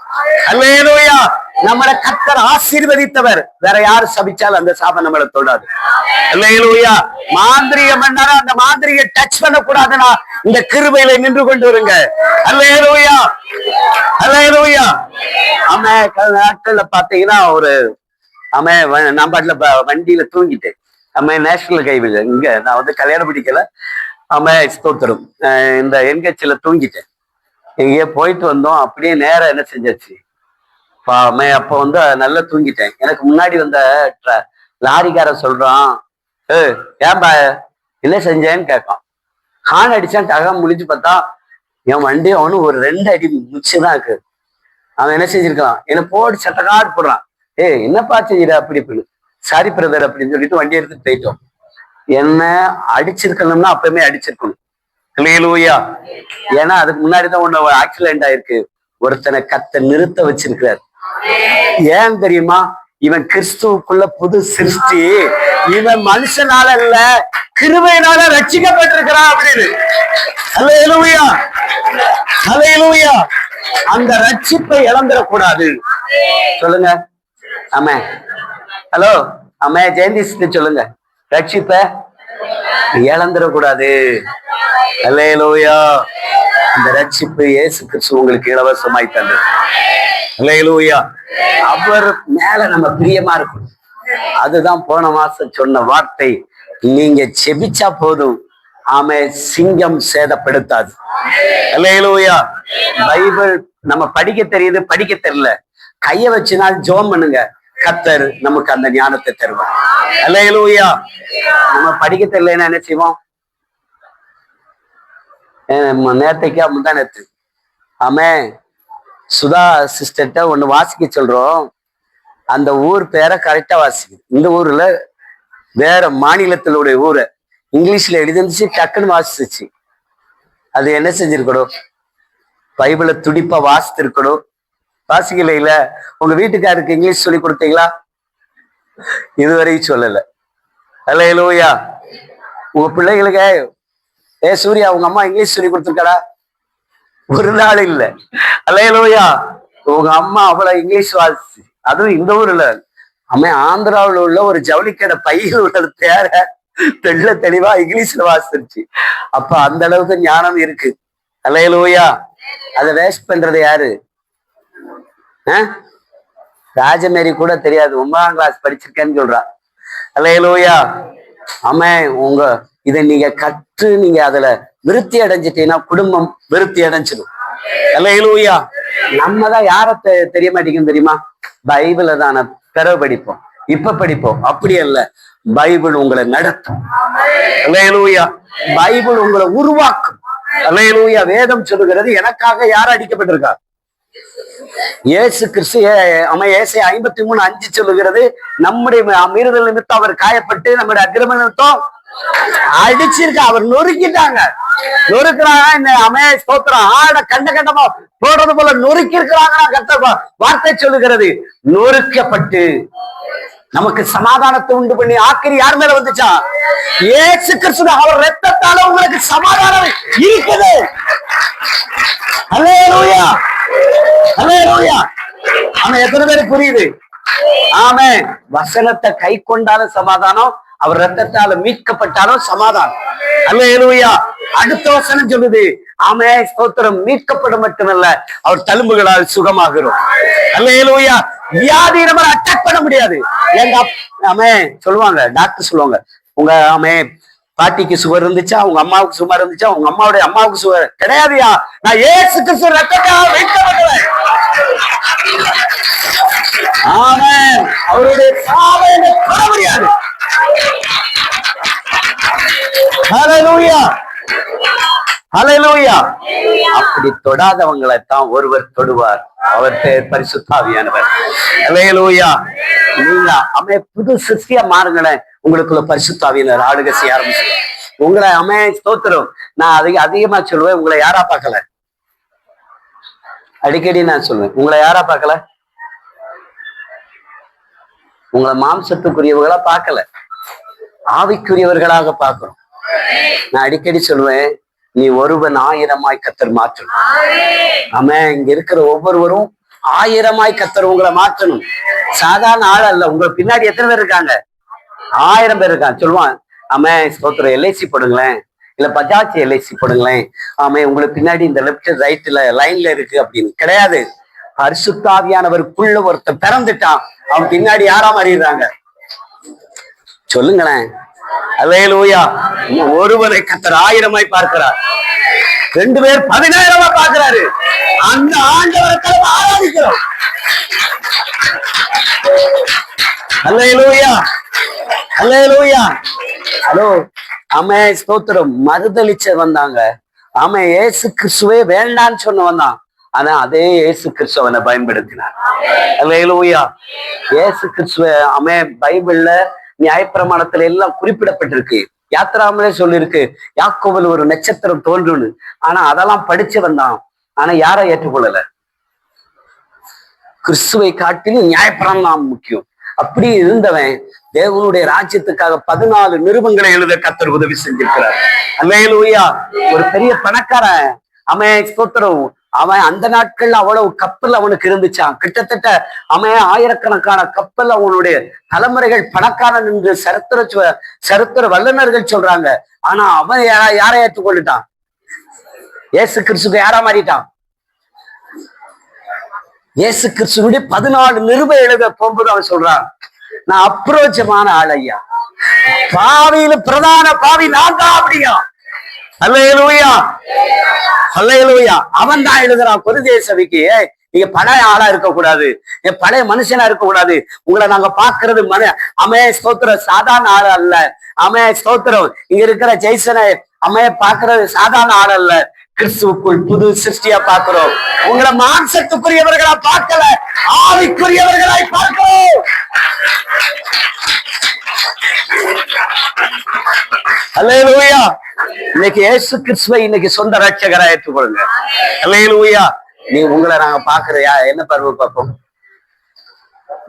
அல்லேலூயா. நம்மளை கர்த்தர் ஆசீர்வதித்தவர். வேற யாரு சபிச்சாலும் அந்த சாபம் நம்மளை தொடாது. அல்லேலூயா. மாந்திரிகம் பண்ணாலும் அந்த மாந்திரியை டச் பண்ணக்கூடாதுன்னா இந்த கிருபையில நின்று கொண்டு வருங்க. அல்லேலூயா, அல்லேலூயா. ஆமா நாட்கள்ல பாத்தீங்கன்னா ஒரு நான் பாட்டுல வண்டியில தூங்கிட்டேன். நேஷனல் ஹைவேல இங்க நான் கல்யாணம் பிடிக்கல. ஸ்தோத்திரம் இந்த என்கட்சியில தூங்கிட்டேன். எங்கேயோ போயிட்டு வந்தோம். அப்படியே நேரம் என்ன செஞ்சாச்சு, அப்ப நல்லா தூங்கிட்டேன். எனக்கு முன்னாடி வந்த லாரிக்காரன் சொல்றான், ஏன்பா என்ன செஞ்சேன்னு கேட்கான். ஹார்ன் அடிச்சான். டகம் முடிஞ்சு பார்த்தா என் வண்டி அவனு ஒரு 2 அடி மிச்சுதான் இருக்கு. அவன் என்ன செஞ்சிருக்கான், என்னை போட்டு சட்டக்காடு போடுறான். என்னப்பா செஞ்சிட அப்படி இப்படின்னு. சாரி பிரதர் அப்படின்னு சொல்லிட்டு வண்டி எடுத்துட்டு போயிட்டோம். என்ன அடிச்சிருக்கணும்னா அப்பவுமே அடிச்சிருக்கணும். அல்லேலூயா. ஏன்னா அதுக்கு முன்னாடிதான் ஒண்ணு ஆக்சிடென்ட் ஆயிருக்கு. ஒருத்தனை கர்த்தர் நிறுத்த வச்சிருக்கிறார். ஏன் தெரியுமா? இவன் கிறிஸ்துவுக்குள்ள புது சிருஷ்டி. இவன் மனுஷனால அல்ல, கிருபையினால ரட்சிக்கப்பட்டிருக்கிறான் அப்படின்னு. அல்லேலூயா, அல்லேலூயா. அந்த ரட்சிப்பை இழந்துடக்கூடாது. சொல்லுங்க. ஆமா. ஹலோ, ஆமா ஜெயந்தி சொல்லுங்க. ரட்சிப்பை இழந்துடக்கூடாது. அல்லேலூயா. அந்த ரட்சிப்பு இயேசு கிறிஸ்து உங்களுக்கு இலவசமாய் தந்தது. அல்லேலூயா. அவர் மேல நம்ம பிரியமா இருக்கணும். அதுதான் போன மாசம் சொன்ன வார்த்தை. நீங்க செபிச்சா போதும், ஆமே, சிங்கம் சேதப்படுத்தாது. அல்லேலூயா. பைபிள் நம்ம படிக்க தெரியுது, படிக்க தெரியல, கைய வச்சுனால் ஜெபம் பண்ணுங்க, கர்த்தர் நமக்கு அந்த ஞானத்தை தருவார். அல்லேலூயா. நம்ம படிக்க தெரியலன்னா என்ன செய்வோம்? நேரத்தைக்கா முந்தானத்து ஆமே சுதா சிஸ்டர்ட்ட ஒண்ணு வாசிக்க சொல்றோம். அந்த ஊர் பேரை கரெக்டா வாசிக்குது. இந்த ஊர்ல வேற மாநிலத்தினுடைய ஊரை இங்கிலீஷ்ல எழுதிருந்துச்சு, டக்குன்னு வாசிச்சு. அது என்ன செஞ்சிருக்கணும்? பைபிளை துடிப்பா வாசித்திருக்கணும். வாசிக்கல. இல்ல உங்க வீட்டுக்காருக்கு இங்கிலீஷ் சொல்லி கொடுத்தீங்களா? இதுவரையும் சொல்லல. அல்லேலூயா. உங்க பிள்ளைகளுக்கு சூர்யா உங்க அம்மா இங்கிலீஷ் சொல்லி கொடுத்துருக்கடா? ஒரு நாள் இல்ல. அல்லேலூயா. உங்க அம்மா அவ்வளவு இங்கிலீஷ் வாசிச்சு, அதுவும் இந்த ஊர்ல அம்மா ஆந்திராவில் உள்ள ஒரு ஜவுளிக்கடை பையில் உள்ள பேர தெள்ள தெளிவா இங்கிலீஷ்ல வாசிச்சிருச்சு. அப்ப அந்த அளவுக்கு ஞானம் இருக்கு. அல்லேலூயா. அதை வேஸ்ட் பண்றது யாரு? ராஜமேரி கூட தெரியாது, 9ஆம் கிளாஸ் படிச்சிருக்கேன்னு சொல்றா. அல்லேலூயா. ஆமே, உங்க இதை நீங்க கற்று நீங்க அதுல விருத்தி அடைஞ்சிட்டீங்கன்னா குடும்பம் விருத்தி அடைஞ்சிடும். அல்லேலூயா. நம்ம தான் யார தெரிய மாட்டேங்குன்னு தெரியுமா? பைபிளை தான பிறகு படிப்போம், இப்ப படிப்போம். அப்படி அல்ல, பைபிள் உங்களை நடத்தும். அல்லேலூயா. பைபிள் உங்களை உருவாக்கும். அல்லேலூயா. வேதம் சொல்லுகிறது, எனக்காக யார் அடிக்கப்பட்டிருக்கா? இயேசு கிறிஸ்து. ஏசாயா 53:5 சொல்லுகிறது, நம்முடைய மீறுதல் நிமித்தம் அவர் காயப்பட்டு நம்முடைய அக்கிரம நிமித்தம் அடிச்சிருக்க, அவர் நொறுக்கிட்டாங்க. நொறுக்கிறாங்க. ஸ்தோத்திரம். ஆட கண்ட கண்டமா போடுறது போல நொறுக்கி இருக்கிறாங்க. கர்த்தர் வார்த்தை சொல்லுகிறது, நொறுக்கப்பட்டு நமக்கு சமாதானத்தை உண்டு பண்ணி ஆக்கிரி யார் மேல வந்துச்சா? இயேசு கிறிஸ்து. அவர் ரத்தத்தால உங்களுக்கு சமாதானம் இருக்குது. அல்லேலூயா. அல்லேலூயா. ஆனா எத்தனை பேருக்கு புரியுது? ஆமே. வசனத்தை கை கொண்டாலும் சமாதானம், அவர் ரத்தத்தால மீட்கப்பட்டாலும் சமாதானம். அல்லேலூயா. அடுத்த வசனம் சொல்லுது, ஆமே ஸ்தோத்திரம், மீட்கப்படும் மட்டுமல்ல, அவர் தழும்புகளால் சுகமாகிறோம். அல்லேலூயா. வியாதி நம்ம அட்டாக் பண்ண முடியாது. எங்க ஆமே சொல்லுவாங்க, டாக்டர் சொல்லுவாங்க, உங்க ஆமே பாட்டிக்கு சுகர் இருந்துச்சா, உங்க அம்மாவுக்கு சுகர் இருந்துச்சா, உங்க அம்மாவுடைய அம்மாவுக்கு சுகர் கிடையாதுயா, நான் இயேசு கிறிஸ்து ரத்தத்தால் மீட்கப்பட்டவன். ஆமென். அவருடைய சாவை தொட முடியாது. ஹல்லேலூயா. ஹல்லேலூயா. அப்படி தொடாதவங்களை தான் ஒருவர் தொடுவார், அவர் பேர் பரிசுத்த ஆவியானவர். ஹல்லேலூயா. நீங்க புது சிருஷ்டியா மாறுங்களேன், உங்களுக்குள்ள பரிசுத்த ஆவியானவர் ஆளுகை செய்ய ஆரம்பிச்சு. உங்களை ஸ்தோத்திரம். நான் அதிகமா சொல்லுவேன், உங்களை யாரா பார்க்கல? அடிக்கடி நான் சொல்லுவேன், உங்களை யாரா பார்க்கல? உங்களை மாம்சத்துக்குரியவர்களா பார்க்கல, ஆவிக்குரியவர்களாக பார்க்கிறோம். நான் அடிக்கடி சொல்லுவேன், நீ ஒருவன் 1000 கர்த்தர் மாற்றணும். ஆமா, இங்க இருக்கிற ஒவ்வொருவரும் 1000 கர்த்தர் உங்களை மாற்றணும். சாதாரண ஆள் அல்ல. உங்களை பின்னாடி எத்தனை பேர் இருக்காங்க? 1000 பேர் இருக்காங்க. சொல்லுவான், ஆமா ஸ்தோத்திரம், எல்ஐசி போடுங்களேன், இல்ல பஜாஜ் எல்ஐசி போடுங்களேன். ஆமா, உங்களுக்கு பின்னாடி இந்த லெப்ட் ரைட்ல லைன்ல இருக்கு அப்படின்னு கிடையாது. பரிசுத்த ஆவியானவருக்குள்ள ஒருத்தர் பிறந்துட்டான், அவன் பின்னாடி யாரா மாறிடுறாங்க? சொல்லுங்களேன். அல்லேலூயா. ஒருவரை கர்த்தர் 1000 பார்க்கிறார், 2 பேர் 10000 பார்க்கிறாரு. அந்த ஆண்டவரை ஆராதிக்கிறோம். அல்லேலூயா. அல்லேலூயா. ஹலோ. ஆமே ஸ்தோத்திரம். மறுதளிச்ச வந்தாங்க. ஆமா, இயேசு கிறிஸ்துவே வேண்டான்னு சொன்ன வந்தான். ஆனா அதே இயேசு கிறிஸ்துவனை பயன்படுத்தினார். அல்லேலூயா. இயேசு கிறிஸ்துவ ஆமே பைபிள்ல நியாயப்பிரமாணத்துல எல்லாம் குறிப்பிடப்பட்டிருக்கு. யாத்திராமலே சொல்லிருக்கு, யாக்கோபில் ஒரு நட்சத்திரம் தோன்றுன்னு. ஆனா அதெல்லாம் படிச்சு வந்தான். ஆனா யாரை ஏற்றுக்கொள்ளல? கிறிஸ்துவை காட்டிலும் நியாயப்பிரமாணம் முக்கியம். அப்படி இருந்தவன் தேவனுடைய ராஜ்யத்துக்காக 14 நிருபங்களை எழுத கர்த்தர் உதவி செஞ்சிருக்கிறார். அல்லேலூயா. ஒரு பெரிய பணக்காரன். அவன் ஸ்தோத்திரம். அவன் அந்த நாட்கள்ல அவ்வளவு கப்பல் அவனுக்கு இருந்துச்சான். கிட்டத்தட்ட அவன் 1000கணக்கான கப்பல். அவனுடைய தலைமுறைகள் பணக்காரன் என்று சரித்திர வல்லுநர்கள் சொல்றாங்க. ஆனா அவன் யாரை ஏற்றுக்கொண்டுட்டான்? இயேசு கிறிஸ்துக்கு யாரா மாறிட்டான்? இயேசு கிறிஸ்துடைய 14 நிருப எழுத போகும்போது அவன் சொல்றான், நான் அப்ரோச்சமான ஆள் ஐயா, பாவியில பிரதான பாவி நான் தான் அப்படியா. அல்லேலூயா, அல்லேலூயா. அவன் தான் எழுதுறான் கொரிந்திய சபைக்கு, நீங்க பழைய ஆளா இருக்கக்கூடாது, பழைய மனுஷனா இருக்கக்கூடாது, உங்களை நாங்க பாக்குறது அமே ஸ்தோத்திரம் சாதாரண ஆள் அல்ல. அமே ஸ்தோத்திரம் இங்க இருக்கிற ஜெய்சனை அம்மைய பாக்குறது சாதாரண ஆள் அல்ல, கிறிஸ்துவுக்குள் புது சிருஷ்டியா பாக்குறோம். உங்களை மாம்சத்துக்குரியவர்களா பார்க்கல, ஆவிக்குரியவர்களாய் பார்க்கிறோம். அல்லேலூயா. இன்னைக்கு இயேசு கிறிஸ்துவை இன்னைக்கு சொந்த ரட்சகரா ஏற்றுக்கொள்ளுங்க. அல்லேலூயா. நீ உங்களை நாங்க பாக்குறியா? என்ன பருவ பார்ப்போம்?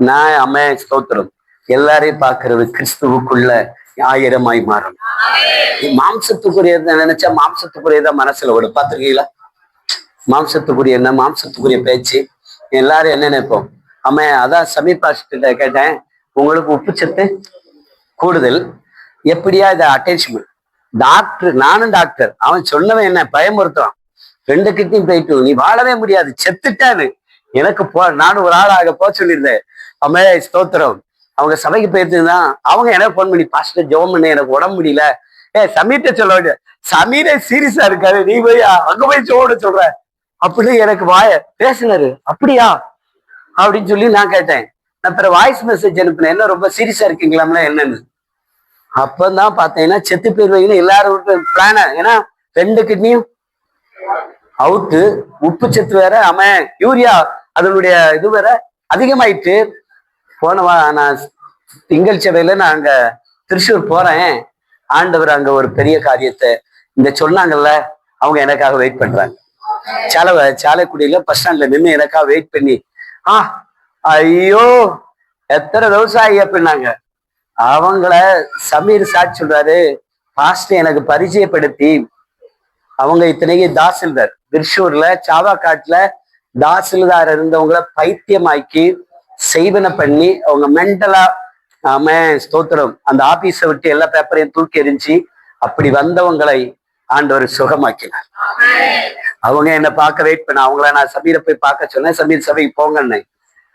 நான் அம்மே ஸ்தோத்திரம் எல்லாரையும் பாக்குறது கிறிஸ்துவுக்குள்ள 1000 மாறும். மாம்சத்துக்குரியத நினைச்சா மாம்சத்துக்குரியதான் மனசுல விடும். பாத்துருக்கீங்களா? மாம்சத்துக்குரிய என்ன, மாம்சத்துக்குரிய பேச்சு, எல்லாரும் என்ன நினைப்போம்? அம்மா அதான் சமீபாஷ்ட கேட்டேன், உங்களுக்கு உப்புச்சத்து கூடுதல் எப்படியா இதை அட்டாச்மெண்ட்? டாக்டர், நானும் டாக்டர், அவன் சொன்னவன் என்ன பயமுறுத்துறான், 2 கிட்னியும் போயிட்டு நீ வாழவே முடியாது, செத்துட்டான்னு. எனக்கு நானும் ஒரு ஆளாக போக சொல்லியிருந்தேன். அம்மே ஸ்தோத்திரம் அவங்க சபைக்கு போயிருந்துதான் அவங்க எனக்கு போன் பண்ணி, பாஸ்டர் ஜெபம் பண்ண, எனக்கு உடம்பு முடியல. சமீர்ட்ட சொல்ல, சமீரே சீரியஸா இருக்காரு, நீ போய் அங்க போய் ஜோட சொல்ற அப்படி எனக்கு பேசினாரு. அப்படியா அப்படின்னு சொல்லி நான் கேட்டேன். நான் பிற வாய்ஸ் மெசேஜ் அனுப்பினேன், என்ன ரொம்ப சீரியஸா இருக்கீங்களாம்னா என்னன்னு. அப்பதான் பார்த்தீங்கன்னா செத்து போயிருவீங்கன்னு எல்லாரும் பிளான. ஏன்னா 2 கிட்னியும் அவுட்டு, உப்பு சத்து வேற, அவன் யூரியா அதனுடைய இது வேற அதிகமாயிட்டு. போனவா நான் திங்கள் சபையில நான் அங்க திருச்சூர் போறேன். ஆண்டவர் அங்க ஒரு பெரிய காரியத்தை இந்த சொன்னாங்கல்ல, அவங்க எனக்காக வெயிட் பண்றாங்க. சாலைக்குடியில பஸ் ஸ்டாண்ட்ல நின்று எனக்காக வெயிட் பண்ணி, ஐயோ எத்தனை விவசாயி அப்படின்னாங்க. அவங்கள சமீர் சாட்சி சொல்றாரு, பாஸ்டர் எனக்கு பரிச்சயப்படுத்தி, அவங்க இத்தனைக்கு தாசில்தார் திருச்சூர்ல சாவாக்காட்டுல தாசில்தார் இருந்தவங்களை பைத்தியமாக்கி செய்வனை பண்ணி அவங்க மென்டலா ஸ்தோத்திரம் அந்த ஆபீஸை விட்டு எல்லா பேப்பரையும் தூக்கி எறிஞ்சு அப்படி வந்தவங்களை ஆண்டவர் சுகமாக்கினார். அவங்க என்ன பார்க்க வெயிட் பண்ண, அவங்கள நான் சமீரை போய் பார்க்க சொன்னேன், சமீர் சபைக்கு போங்கன்னு.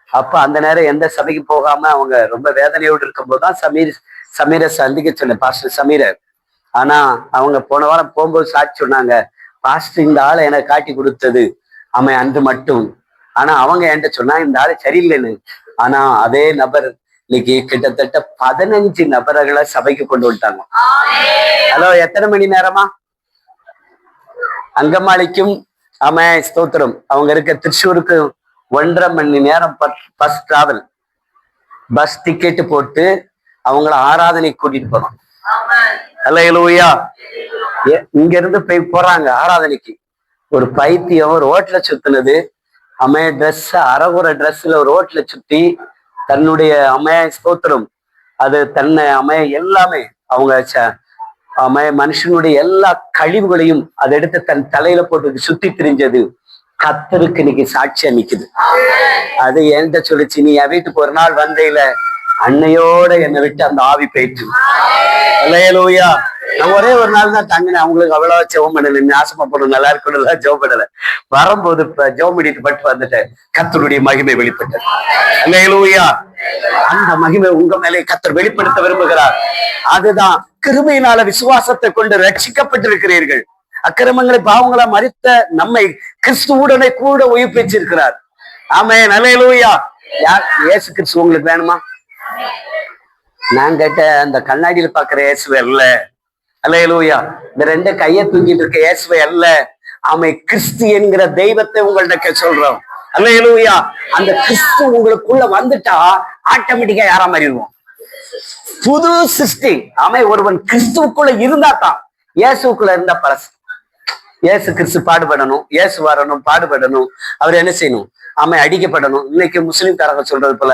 அப்ப அந்த நேரம் எந்த சபைக்கு போகாம அவங்க ரொம்ப வேதனையோடு இருக்கும் போதுதான் சமீரை சந்திக்க சொன்னேன், பாஸ்டர் சமீரை. ஆனா அவங்க போன வாரம் போகும்போது சாட்சி சொன்னாங்க, பாஸ்டர் இந்த ஆளை எனக்கு காட்டி கொடுத்தது அவன் அன்று மட்டும். ஆனா அவங்க என்கிட்ட சொன்னா இந்த ஆளு சரியில்லைன்னு. ஆனா அதே நபர் இன்னைக்கு கிட்டத்தட்ட 15 நபர்களை சபைக்கு கொண்டு வந்துட்டாங்க. ஹலோ, எத்தனை மணி நேரமா? அங்கமாளிக்கும் ஸ்தோத்திரம் அவங்க இருக்க திருச்சூருக்கு 1.5 மணி நேரம் பஸ் டிராவல், பஸ் டிக்கெட்டு போட்டு அவங்கள ஆராதனைக்கு கூட்டிட்டு போறோம். அல்லேலூயா. இங்க இருந்து போய் போறாங்க ஆராதனைக்கு. ஒரு பைத்தியம் ரோட்ல சுத்துனது, ட்ரெஸ் அறகுற ட்ரெஸ்ல ரோட்ல சுத்தி தன்னுடைய ஸ்தோத்திரம் அது தன்னை எல்லாமே அவங்க மனுஷனுடைய எல்லா கழிவுகளையும் அதை எடுத்து தன் தலையில போட்டு சுத்தி திரிஞ்சது கர்த்தருக்கு இன்னைக்கு சாட்சியா நிக்குது. அது என்கிட்ட சொல்லிச்சு, நீ என் வீட்டுக்கு ஒரு நாள் வந்தையில அன்னையோட என்னை விட்டு அந்த ஆவி போயிட்டு. அல்லேலூயா. நான் ஒரே ஒரு நாள் தான் தங்கினேன். அவங்களுக்கு அவ்வளவா ஜெபம் பண்ணல, ஆசைப்படும் நல்லா இருக்கணும் ஜெபம் பண்ணல. வரும்போது ஜெபம் பண்ணிட்டு பட்டு வந்துட்டேன். கர்த்தருடைய மகிமை வெளிப்பட்டது. அல்லேலூயா. அந்த மகிமை உங்க மேலே கர்த்தர் வெளிப்படுத்த விரும்புகிறார். அதுதான் கிருபையினால விசுவாசத்தை கொண்டு ரட்சிக்கப்பட்டிருக்கிறீர்கள். அக்கிரமங்களை பாவங்களா மரித்த நம்மை கிறிஸ்துவுடனே கூட உயிர்ப்பிச்சிருக்கிறார். ஆமென். அல்லேலூயா. இயேசு கிறிஸ்து உங்களுக்கு வேணுமா? நான் கேட்ட அந்த கண்ணாடியில பாக்குற இயேசுவை அல்ல. அல்லேலூயா. இந்த 2 கையை தூக்கிட்டு இருக்க இயேசுவை அல்ல. கிறிஸ்து என்கிற தெய்வத்தை உங்கள்கிட்ட சொல்றோம். அல்லேலூயா. அந்த கிறிஸ்து உங்களுக்குள்ள வந்துட்டா ஆட்டோமேட்டிக்கா யாரா மாறிடுவோம்? புது சிருஷ்டி. ஒருவன் கிறிஸ்துவுக்குள்ள இருந்தா தான். இயேசுக்குள்ள இருந்தா பழசு. இயேசு கிறிஸ்து பாடுபடணும், இயேசு வரணும், பாடுபடணும், அவர் என்ன செய்யணும்? அடிக்கப்படணும். இன்னைக்கு முஸ்லிம்காரங்க சொல்றது போல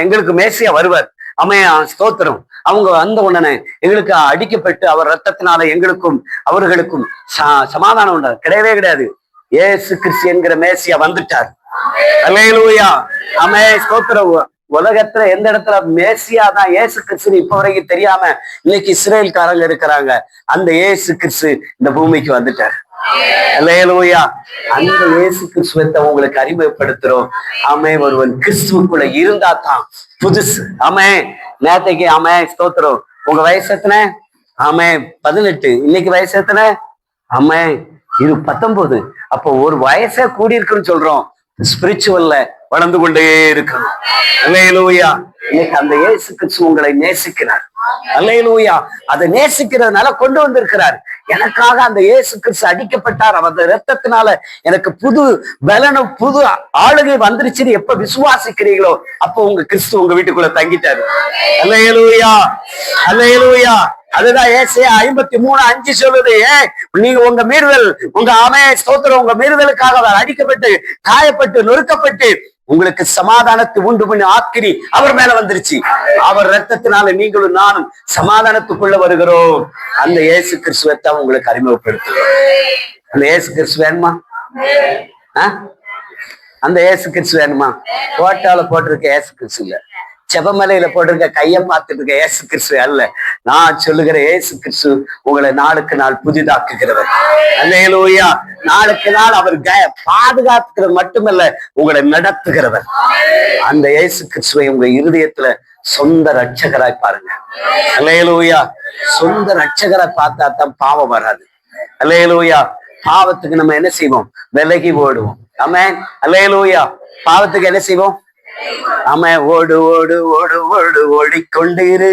எங்களுக்கு மேசியா வருவார், ஸ்தோத்திரம். அவங்க வந்த உடனே எங்களுக்கு அடிக்கப்பட்டு அவர் ரத்தத்தினால எங்களுக்கும் அவர்களுக்கும் சமாதானம் உண்டா? கிடையவே கிடையாது. இயேசு கிறிஸ்து என்கிற மேசியா வந்துட்டார். அல்லேலூயா. ஸ்தோத்திரம். உலகத்துல எந்த இடத்துல மேசியா தான் இயேசு கிறிஸ்து இப்ப வரைக்கும் தெரியாம இன்னைக்கு இஸ்ரேல்காரங்க இருக்கிறாங்க. அந்த இயேசு கிறிஸ்து இந்த பூமிக்கு வந்துட்டார். அல்லேலூயா. அந்த இயேசு கிறிஸ்துவத்தை உங்களுக்கு அறிமுகப்படுத்துறோம். ஆமே, ஒருவன் கிறிஸ்துவுக்குள்ள இருந்தா தான் புதுசு. ஆமே, நேத்தைக்கு ஆமே ஸ்தோத்திரம். உங்க வயசு எத்தனை? ஆமே 18. இன்னைக்கு வயசு எத்தனை? ஆமே 19. அப்போ ஒரு வயசே கூடி இருக்குன்னு சொல்றோம். ஸ்பிரிச்சுவல்ல வளர்ந்து கொண்டே இருக்கணும். அல்லேலூயா. இன்னைக்கு அந்த இயேசு கிறிஸ்து உங்களை நேசிக்கிறார். அல்லேலூயா. அதை நேசிக்கிறதுனால கொண்டு வந்திருக்கிறார். எனக்காக அந்த இயேசு கிறிஸ்து அடிக்கப்பட்டார், அவரது இரத்தத்தினால எனக்கு புது பலனும் புது ஆளுகை வந்துருச்சுன்னு எப்ப விசுவாசிக்கிறீங்களோ அப்போ உங்க கிறிஸ்து உங்க வீட்டுக்குள்ள தங்கிட்டாரு. அல்லேலூயா, அல்லேலூயா. அதுதான் ஏசாயா 53:5 சொல்லுது. நீங்க உங்க மீறுதல், உங்க ஸ்தோத்திரம், உங்க மீறுதலுக்காக அவர் அடிக்கப்பட்டு காயப்பட்டு நொறுக்கப்பட்டு உங்களுக்கு சமாதானத்தை உண்டு பண்ணி ஆக்கிரி அவர் மேல வந்துருச்சு. அவர் ரத்தத்தினால நீங்களும் நானும் சமாதானத்துக்குள்ள வருகிறோம். அந்த இயேசு கிறிஸ்துவத்தை உங்களுக்கு அறிமுகப்படுத்துகிறோம். அந்த இயேசு கிறிஸ்து வேணுமா? அந்த இயேசு கிறிஸ்து வேணுமா? போட்டால போட்டிருக்க இயேசு கிறிஸ்து இல்ல, செபமலையில போட்டிருக்க கையை பார்த்துட்டு இருக்க இயேசு கிறிஸ்து அல்ல. நான் சொல்லுகிற இயேசு கிறிஸ்து உங்களை நாளுக்கு நாள் புதிதாக்குகிறவர். அல்லேலூயா. நாளுக்கு நாள் அவர் பாதுகாத்துக்கிறது மட்டுமல்ல, உங்களை நடத்துகிறவர். அந்த இயேசு கிறிஸ்துவை உங்க இருதயத்துல சொந்த ரட்சகராய் பாருங்க. அல்லேலூயா. சொந்த ரட்சகரை பார்த்தா தான் பாவம் வராது. அல்லேலூயா. பாவத்துக்கு நம்ம என்ன செய்வோம்? விலகி ஓடுவோம். ஆமென். அல்லேலூயா. பாவத்துக்கு என்ன செய்வோம்? ஆமா, ஓடு ஓடு ஓடு ஓடு ஓடிக்கொண்டிரு,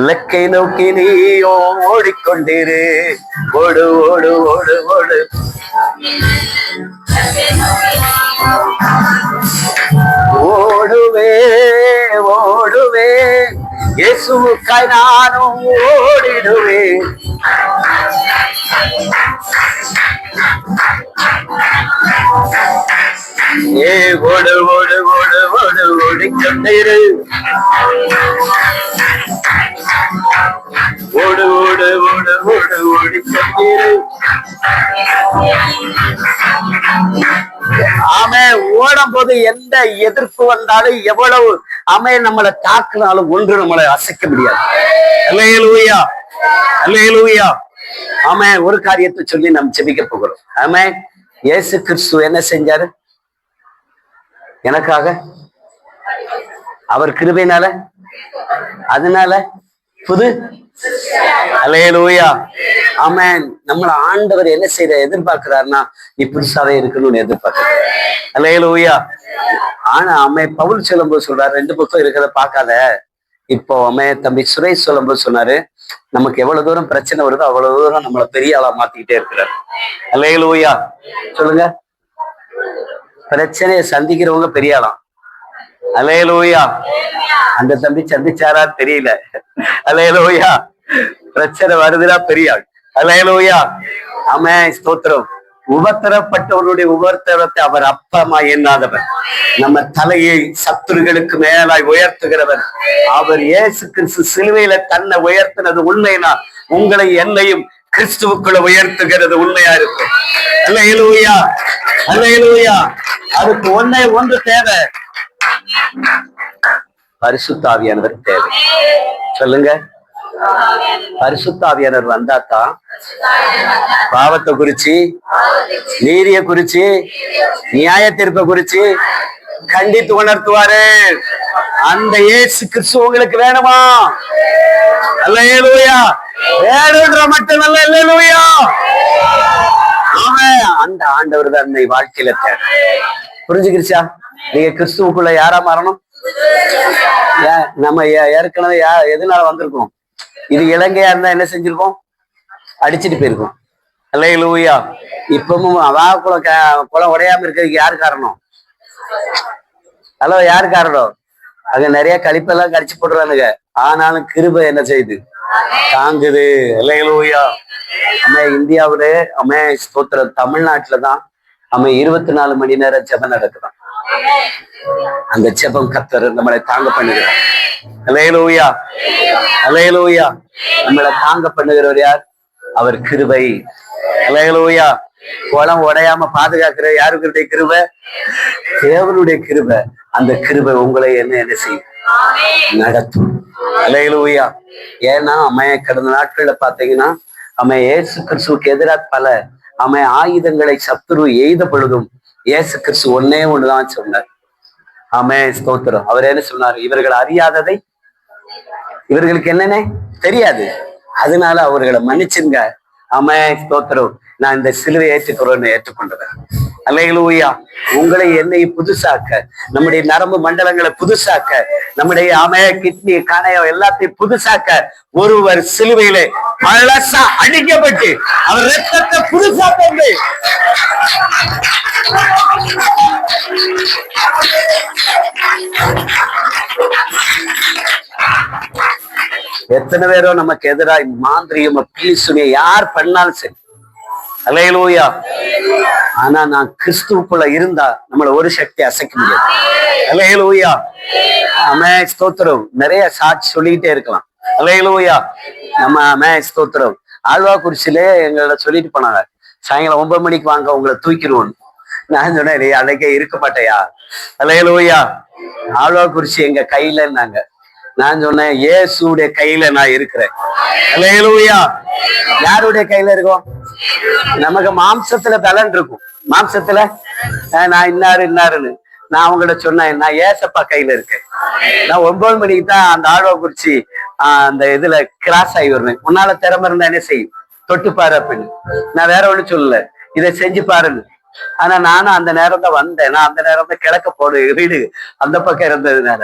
லக்கை நோக்கி நீயோ ஓடிக்கொண்டிரு. ஓடு ஓடு ஓடு ஓடு ஓடுவே ஓடுவே, இயேசுவுக்காய் நானும் ஓடிடுவேன். ஓடு ஓடு ஓடு ஓடு ஓடிக்கொண்டிரு, ஓடு ஓடு ஓடு ஓடு ஓடிக்கொண்டிரு. ஆமே, ஓடும் போது எந்த எதிர்ப்பு வந்தாலும் எவ்வளவு நம்மளை தாக்குனாலும் ஒன்று நம்மளை அசைக்க முடியாது. அல்லேலூயா, அல்லேலூயா. ஆமே, ஒரு காரியத்தை சொல்லி நாம் ஜெபிக்க போகிறோம். ஆமே, இயேசு கிறிஸ்து என்ன செஞ்சாரு எனக்காக? அவர் கிருபையினால, அதனால புது. அல்லேலூயா. ஆமென். நம்மள ஆண்டவர் என்ன செய்ய எதிர்பார்க்கிறாருன்னா, நீ புதுசாவே இருக்கணும்னு எதிர்பார்க்கிறார். அல்லேலூயா. ஆனா பவுல் சொல்லும்போது சொல்றாரு, 2 பக்கம் இருக்கிறத பார்க்காத. இப்போ தம்பி சுரேஷ் சொல்லும்போது சொன்னாரு, நமக்கு எவ்வளவு தூரம் பிரச்சனை வருதோ அவ்வளவு தூரம் நம்மள பெரிய ஆளா மாத்திக்கிட்டே இருக்கிறார். அல்லேலூயா. சொல்லுங்க. பிரச்சனையை சந்திக்கிறவங்க பெரிய ஆளாம். அல்லேலூயா. அந்த தம்பி சந்திச்சாரா தெரியல. அல்லேலூயா. பிரச்சனை வருதுன்னா பெரிய ஆள். அல்லேலூயா. ஆமென். ஸ்தோத்திரம். உபத்திரப்பட்டவருடைய உபத்திரத்தை அவர் அப்பமா எண்ணாதவர். நம்ம தலையை சத்துருகளுக்கு மேலாய் உயர்த்துகிறவர். அவர் இயேசு கிறிஸ்து சிலுவையில தன்னை உயர்த்தினது உண்மைனா, உங்களை என்னையும் கிறிஸ்துவுக்குள்ள உயர்த்துகிறது உண்மையா இருக்கும். அல்லேலூயா, அல்லேலூயா. அதுக்கு ஒன்று தேவை, பரிசுத்த ஆவியானவர் தேவை. சொல்லுங்க. பரிசுத்த ஆவியானவர் வந்தாதான் பாவத்தை குறிச்சு, நீதியை குறிச்சு, நியாய தீர்ப்பை குறிச்சு கண்டித்து உணர்த்துவாரு. அந்த இயேசு கிறிஸ்து உங்களுக்கு வேணுமா? அல்லேலூயா. வேணுன்ற மட்டுமல்ல, அல்லேலூயா. ஆமென். அந்த ஆண்டவர் தான் இந்த வாழ்க்கையில தேவை. புரிஞ்சுக்கிருச்சா? நீங்க கிறிஸ்துவுக்குள்ள யாரா மாறணும்? நம்ம ஏற்கனவே எதனால வந்திருக்கோம்? இது இலங்கையா இருந்தா என்ன செஞ்சிருக்கோம்? அடிச்சுட்டு போயிருக்கோம். அல்லேலூயா. இப்பவும் குளம் உடையாம இருக்கிறதுக்கு யாரு காரணம்? ஹலோ, யாரு காரணம்? அங்க நிறைய கழிப்பெல்லாம் கடிச்சு போடுறானுங்க. ஆனாலும் கிருபை என்ன செய்யுது? தாங்குது. அல்லேலூயா. இந்தியாவில ஸ்தோத்திரம். தமிழ்நாட்டுலதான் 24 மணி நேரம் ஜெபம் நடக்குதான். அந்த ஜெபம் கர்த்தர் நம்மளை தாங்க பண்ணுகிறார். அல்லேலூயா, அல்லேலூயா. நம்மளை தாங்க பண்ணுகிறவர் யார்? அவர் கிருபை. அல்லேலூயா. குளம் உடையாம பாதுகாக்கிற யாருக்குடைய கிருபை? தேவனுடைய கிருபை. அந்த கிருபை உங்களை என்ன செய்யும், நடத்தும். அல்லேலூயா. ஏன்னா கடந்த நாட்கள்ல பாத்தீங்கன்னா இயேசு கிறிஸ்துவுக்கு எதிராக பல ஆயுதங்களை சத்துரு எய்த பொழுதும் இயேசு கிறிஸ்து ஒண்ணுதான் சொன்னார். ஸ்தோத்திரம். அவர் என்ன சொன்னார்? இவர்கள் அறியாததை இவர்களுக்கு என்னன்னே தெரியாது, அதனால அவர்களை மன்னிச்சுங்க. ஸ்தோத்திரம். நான் இந்த சிலுவை ஏற்றுக்கொண்டவர். அல்லேலூயா. உங்களை என்னை புதுசாக்க, நம்முடைய நரம்பு மண்டலங்களை புதுசாக்க, நம்முடைய கிட்னி கணையம் எல்லாத்தையும் புதுசாக்க ஒருவர் சிலுவையிலே பழசா அடிக்கப்பட்டு அவர் ரத்தத்தை புதுசாக்க. எத்தனை பேரோ நமக்கு எதிராக மாந்திரியம் பீசுனிய யார் பண்ணாலும் சரி, அல்லேலூயா. ஆனா நான் கிறிஸ்துவுக்குள்ள இருந்தா நம்மள ஒரு சக்தி அசைக்க முடியாது. அல்லேலூயா. ஸ்தோத்திரம். நிறைய சாட்சி சொல்லிக்கிட்டே இருக்கலாம். அல்லேலூயா. நம்ம ஸ்தோத்திரம். ஆழ்வாக்குறிச்சியிலே எங்களோட சொல்லிட்டு போனாங்க, சாயங்காலம் 9 மணிக்கு வாங்க, உங்களை தூக்கிடுவோம். நான் சொன்னேன், நீ அன்னைக்கே இருக்க மாட்டேயா. அல்லேலூயா. ஆழ்வாக்குறிச்சி எங்க கையில இருந்தாங்க. நான் சொன்னேன், இயேசுடைய கையில நான் இருக்கிறேன். அல்லேலூயா. யாருடைய கையில இருக்கோம்? நமக்கு மாம்சத்துல பலன் இருக்கும். மாம்சத்துல நான் இன்னாருன்னு நான் அவங்கள்ட்ட சொன்னேன், நான் ஏசப்பா கையில இருக்கேன். நான் 9 மணிக்கு தான் அந்த ஆழ்வாக்குறிச்சி அந்த இதுல கிராஸ் ஆகி வருவேன். உன்னால திறமை இருந்தா என்ன செய்யும், தொட்டு பாரு அப்படின்னு. நான் வேற ஒண்ணு சொல்லல, இதை செஞ்சு பாருன்னு. ஆனா நானும் அந்த நேரம் தான் வந்தேன். நான் அந்த நேரம் தான் கிழக்க போடு வீடு அந்த பக்கம் இருந்ததுனால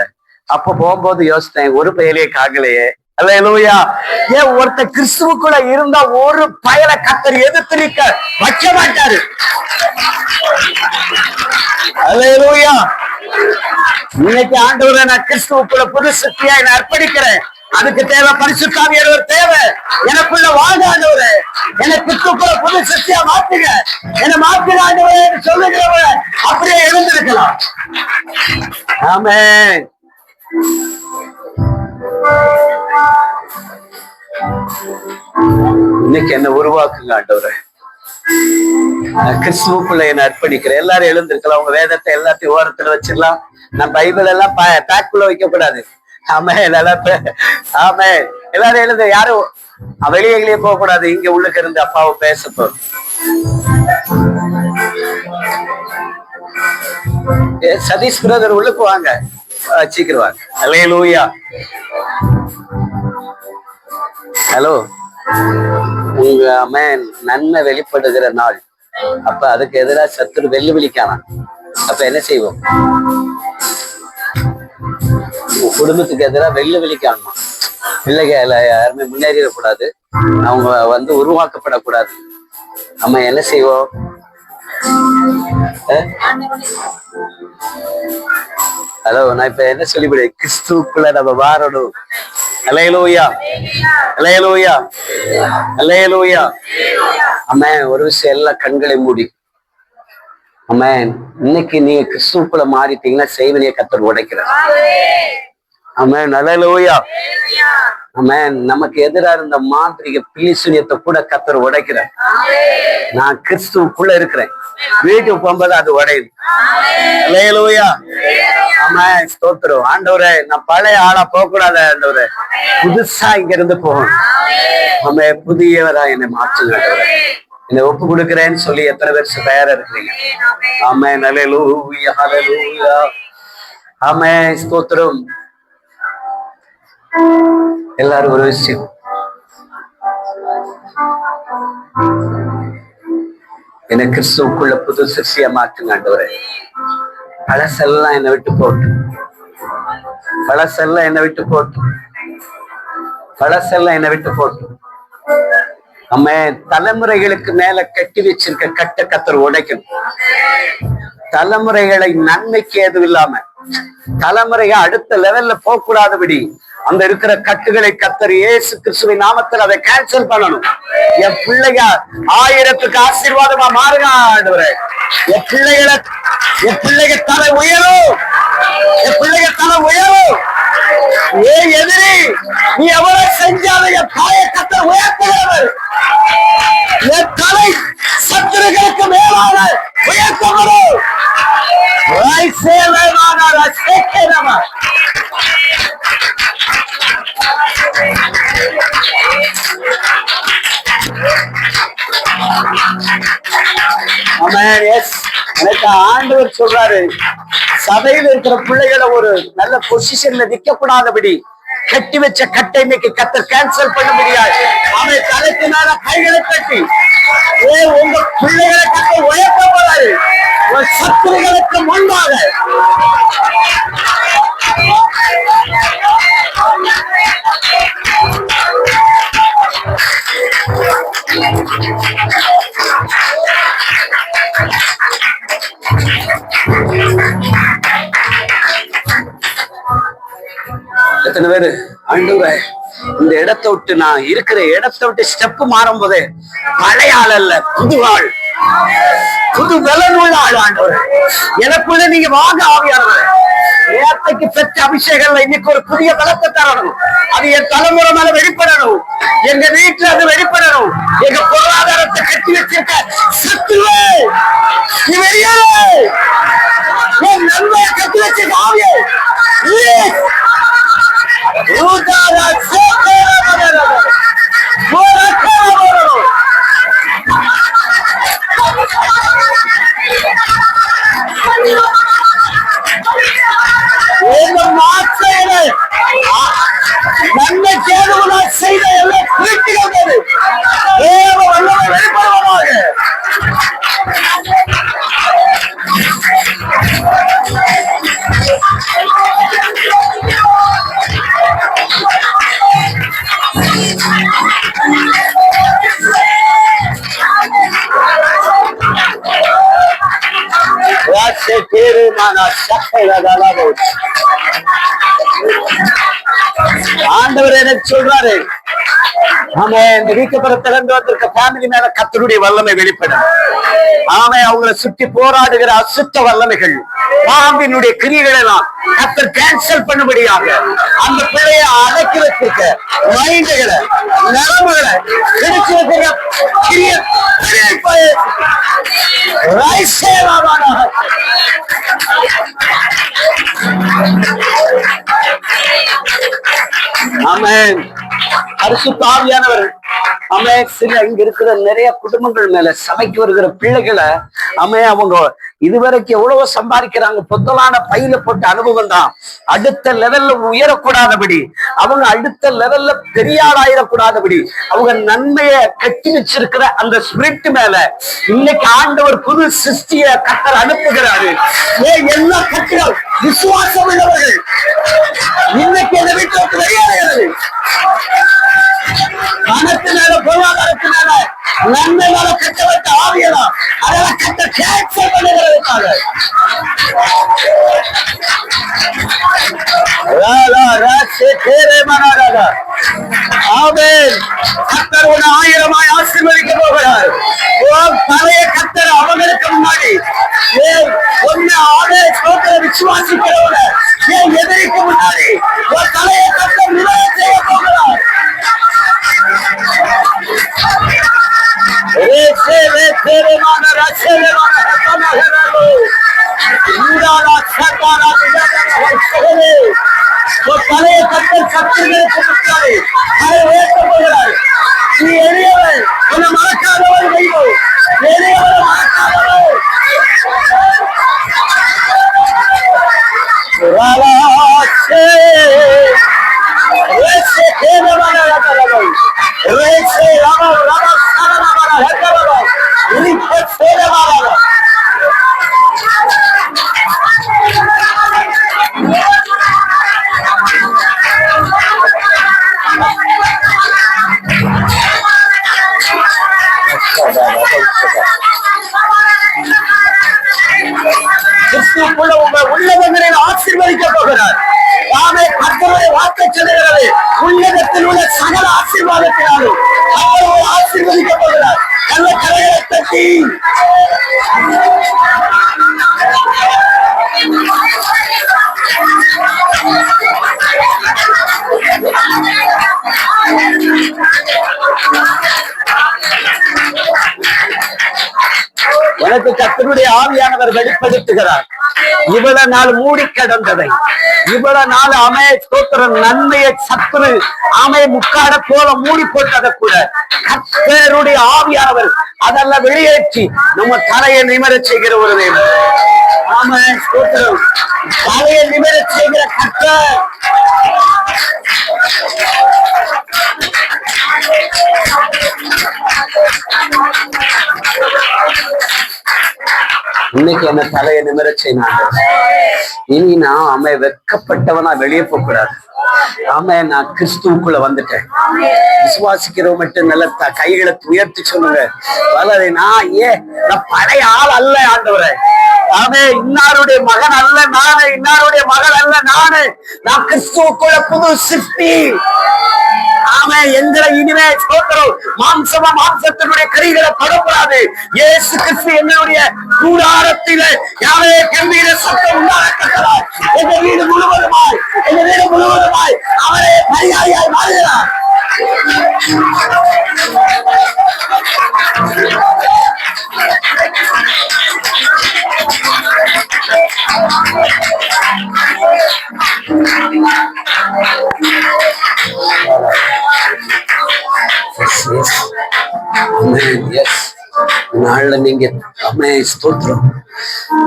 அப்ப போகும்போது யோசித்தேன், ஒரு பயலையே காக்கலையே. அல்லேலூயா. ஏன் ஒருத்த கிறிஸ்துவுக்குள்ள இருந்தா ஒரு பயலை கர்த்தர் எதிர்த்து நிற்க வைக்க மாட்டாரு. அல்லேலூயா. இன்னைக்கு ஆண்டவரை நான் கிறிஸ்துவுக்குள்ள புது சக்தியா என்ன அர்ப்பணிக்கிறேன். அதுக்கு தேவை பரிசுத்த ஆவியானவர் தேவை. எனக்குள்ள வாங்க ஆண்டவரே, என்னை கிறிஸ்துவுக்குள்ள புது சக்தியா மாத்துங்க, என்னை மாத்துங்க ஆண்டவரே சொல்லுகிறவங்க அப்படியே எழுந்திருக்கலாம். ஆமென். இன்னைக்கு என்ன உருவாக்குங்க ஆண்டவரே. கிறிஸ்துவுக்குள்ள என்ன அர்ப்பணிக்கிறேன். எல்லாரும் எழுந்திருக்கலாம். உங்க வேதத்தை எல்லாத்தையும் ஓரத்துல வச்சிடலாம். நான் பைபிள் எல்லாம் பேக்குள்ள வைக்க கூடாது. எல்லாரும் எழுந்து. யாரும் வெளியே போக கூடாது. இங்க உள்ளுக்கு இருந்து அப்பாவை பேச போறோம். சதீஷ் பிரதர் உள்ளுக்கு வாங்க, சீக்கிரம் வாங்க. அல்லேலூயா. ஹலோ. உங்க நன்மை வெளிப்படுகிற நாள். அப்ப அதுக்கு எதிராக சத்துரு வெள்ளுவிழிக்கானா? அப்ப என்ன செய்வோம்? குடும்பத்துக்கு எதிராக வெள்ளுவிழிக்காமா? பிள்ளைகளை யாருமே முன்னேறிடக்கூடாது, அவங்க உருவாக்கப்படக்கூடாது. நம்ம என்ன செய்வோம்? ஹலோ. நான் இப்ப என்ன சொல்லிவிடு, கிறிஸ்துவுக்குள்ள நம்ம வாரணும். அல்லேலூயா. அல்லேலூயா. அல்லேலூயா. ஒரு விஷயம், எல்லா கண்களை மூடி. இன்னைக்கு நீங்க கிறிஸ்துவுக்குள்ள மாறிட்டீங்கன்னா செய்வனைய கர்த்தர் உடைக்கிறார். அல்லேலூயா. நமக்கு எதிராக இருந்த மாந்திரிக பிலிசுனியத்தை கூட கர்த்தர் உடைக்கிறார். நான் கிறிஸ்துவுக்குள்ள இருக்கிறேன். வீட்டுக்கு போகும்போது அது உடையுது. அல்லேலூயா. ஸ்தோத்திரம். ஆண்டவரே, நான் பழைய ஆளா போக கூடாது ஆண்டவரே, புதுசா இங்க இருந்து போகணும். புதியவரா என்னை மாற்றுங்க. என்னை ஒப்பு கொடுக்கிறேன்னு சொல்லி எத்தனை பேர் தயாரா இருக்கிறீங்க? அல்லேலூயா. அல்லேலூயா. ஸ்தோத்திரம். எல்லாரும் ஒரு விஷயம், என்னை கிறிஸ்துவுக்குள்ள புது சிருஷ்டியா மாற்றுங்க ஆண்டவரே. பழசெல்லாம் என்னை விட்டு போட்டு, பழசெல்லாம் என்னை விட்டு போட்டு, பழசெல்லாம் என்னை விட்டு போட்டு. தலைமுறைகளுக்கு மேல கட்டி வச்சிருக்க கர்த்தர் உடைக்கணும். தலைமுறைகளை நன்மைக்கு ஏதும் இல்லாம தலைமுறையை அடுத்த லெவல்ல போக கூடாதபடி அங்க இருக்கிற கட்டுகளை கர்த்தர் இயேசு கிறிஸ்துவின் நாமத்தில் அதை கேன்சல் பண்ணணும். என் பிள்ளைங்க 1000க்கு ஆசீர்வாதமா மாறுங்க ஆண்டவரே. என் பிள்ளைங்க தலை உயரும். என் பிள்ளைங்க தலை உயரும். எதிரி நீ எவ்வளவு செஞ்சாலும் என் தாயை கர்த்தர் உயர்த்துகிறவர். என் தலை சத்துருக்களுக்கு மேலான உயர்த்தப்படும். எனக்கு ஆண்டவர் சொல்றாரு, சபையில் இருக்கிற பிள்ளைகளை ஒரு நல்ல பொசிஷன்ல நிக்க கூடாதபடி கட்டி வச்ச கட்டை இன்னைக்கு கத்தர் கேன்சல் பண்ண முடியாது. அவன் தலைக்கு மேல கைகளை கட்டி உங்க பிள்ளைகளை கட்ட உயர்த்த போறாரு. சத்துருகளுக்கு முன்பாக எத்தனை பேரு ஆண்டவரே இந்த இடத்தை விட்டு, நான் இருக்கிற இடத்தை விட்டு ஸ்டெப் மாறும் போதே பழைய ஆள் அல்ல, புது ஆள், புது பலனுள்ள ஆள் ஆண்டவரே எனக்குள்ள நீங்க வாங்க ஆவியானவரே. நேரத்தைக்கு பெற்ற அபிஷேகம் இன்னைக்கு ஒரு புதிய பலத்தை தரணும். அது என் தலைமுறை மேல வெளிப்படணும், எங்க வீட்டுல அது வெளிப்படணும். எங்க பொருளாதாரத்தை கட்டி வச்சிருக்க சத்துருவே நீ வெளியேறு, என் நன்மையை கட்டி வச்சிருக்க ஆவியே நன்மை தேர்வுகளால் செய்த எல்லாம் குறிப்பிடுகிறது. தேவ வல்லமை வெளிப்படுவதாக. ஆண்டவர் எனக்கு சொல்றாரு, ஆமா இந்த வீக்கப்புறத்திலிருந்து வந்திருக்க ஃபேமிலி மேல கர்த்தருடைய வல்லமை வெளிப்படும். ஆமா அவங்களை சுற்றி போராடுகிற அசுத்த வல்லமைகள், பாம்பினுடைய கிரியைகளை எல்லாம் கர்த்தர் கேன்சல் பண்ணும்படியாக அந்த பிள்ளையை அடக்கி வச்சிருக்க மைண்டுகளை, நரம்புகளை பிடிச்சு வைக்கிற கிரியை ஆமென். பரிசுத்த ஆவியானவர் சில இங்க இருக்கிற நிறைய குடும்பங்கள் மேல சபைக்கு வருகிற பிள்ளைகளை அவங்க இதுவரைக்கும் எவ்வளவோ சம்பாதிக்கிறாங்க, பொத்தலான பையில போட்ட அனுபவம் தான். அடுத்த லெவல்ல உயரக்கூடாதபடி, அவங்க அடுத்த லெவல்ல பெரிய ஆளாயிடக்கூடாதபடி அவங்க நன்மையை கட்டி வச்சிருக்கிற அந்த ஸ்பிரிட் மேல இன்னைக்கு ஆண்டவர் புது சிருஷ்டிய கர்த்தர் அனுப்புகிறாரு. எல்லா கட்டிகள் விசுவாசம் உள்ளவர்கள் இன்னைக்கு இந்த வீட்டுக்கு வெளியேறுகிறது. பணத்தினால, பொருளாதாரத்தினால, நன்மை மேல கட்டப்பட்ட ஆவியலாம் அதெல்லாம் கட்ட கேன்சல் பண்ணுகிறதுக்காக கர்த்தர் 1000 ஆசீர்வதிக்க போகிறார். பழைய கர்த்தர் அவங்களுக்கு முன்னாடி விசுவாசிக்கிறவங்க எதிரிக்கு முன்னாடி ஒரு பழைய கர்த்தர் நிலைய செய்ய போகிறார். பழைய கத்தர் சத்துருகளுக்கு முன்னாடி அதை உயர்த்த போகிறார். நீ எளியவன், உன்னை மறக்காதவன் தெய்வம், எளியவனை மறக்காதவன். கிறிஸ்துவுக்குள்ள உள்ளவங்களில் ஆசீர்வதிக்க போகிறார். ஆமே கர்த்தருடைய வார்த்தை சொல்லுகிறது, உலகத்தில் உள்ள சகல ஆசீர்வாதத்தினாலும் கர்த்தர் ஆசீர்வதிக்க போகிறார். நல்ல கரையை தட்டி எனக்கு கர்த்தருடைய ஆவியானவர் வெளிப்படுத்துகிறார். இவ்வளவு நாள் மூடி கிடந்ததை, இவ்வளவு நாள் ஸ்தோத்திரம் நன்மையை சத்துரு முக்காட போல மூடி போட்டதை கூட கர்த்தருடைய ஆவியானவர் அதெல்லாம் வெளியேற்றி நம்ம தலையை நிமிர செய்கிற ஒரு தேவன். ஆமென், ஸ்தோத்திரம். தலையை நிமிர செய்கிற கர்த்தர். இன்னைக்கு என்ன தலையை நிமிர செய்யணும். இனி நான் வெட்கப்பட்டவனா வெளியே போக கூடாது. நான் கிறிஸ்துவுக்குள்ள வந்துட்டேன். விசுவாசிக்கிறவங்க மட்டும் நல்ல கைகளை உயர்த்தி சொல்லுங்க. நான் பழைய ஆள் அல்ல ஆண்டவரே. இன்னாருடைய மகன் அல்ல நானு, இன்னாருடைய மகள் அல்ல நானு. நான் கிறிஸ்துவுக்குள்ள புது சிருஷ்டி. எங்களை இனிமே ஸ்தோத்திரம் மாம்சத்தினுடைய கரிகளை தொடக்கூடாது. இயேசு கிறிஸ்து எங்களுடைய கூடாரத்திலே யாரே கம்பீர சத்தம் உண்டாகிறார். எங்க வீடு முழுவதுமாய் அவரே பரிகாரியாய் மாறுகிறார். நாள்ல நீங்க ஸ்தோத்திரம்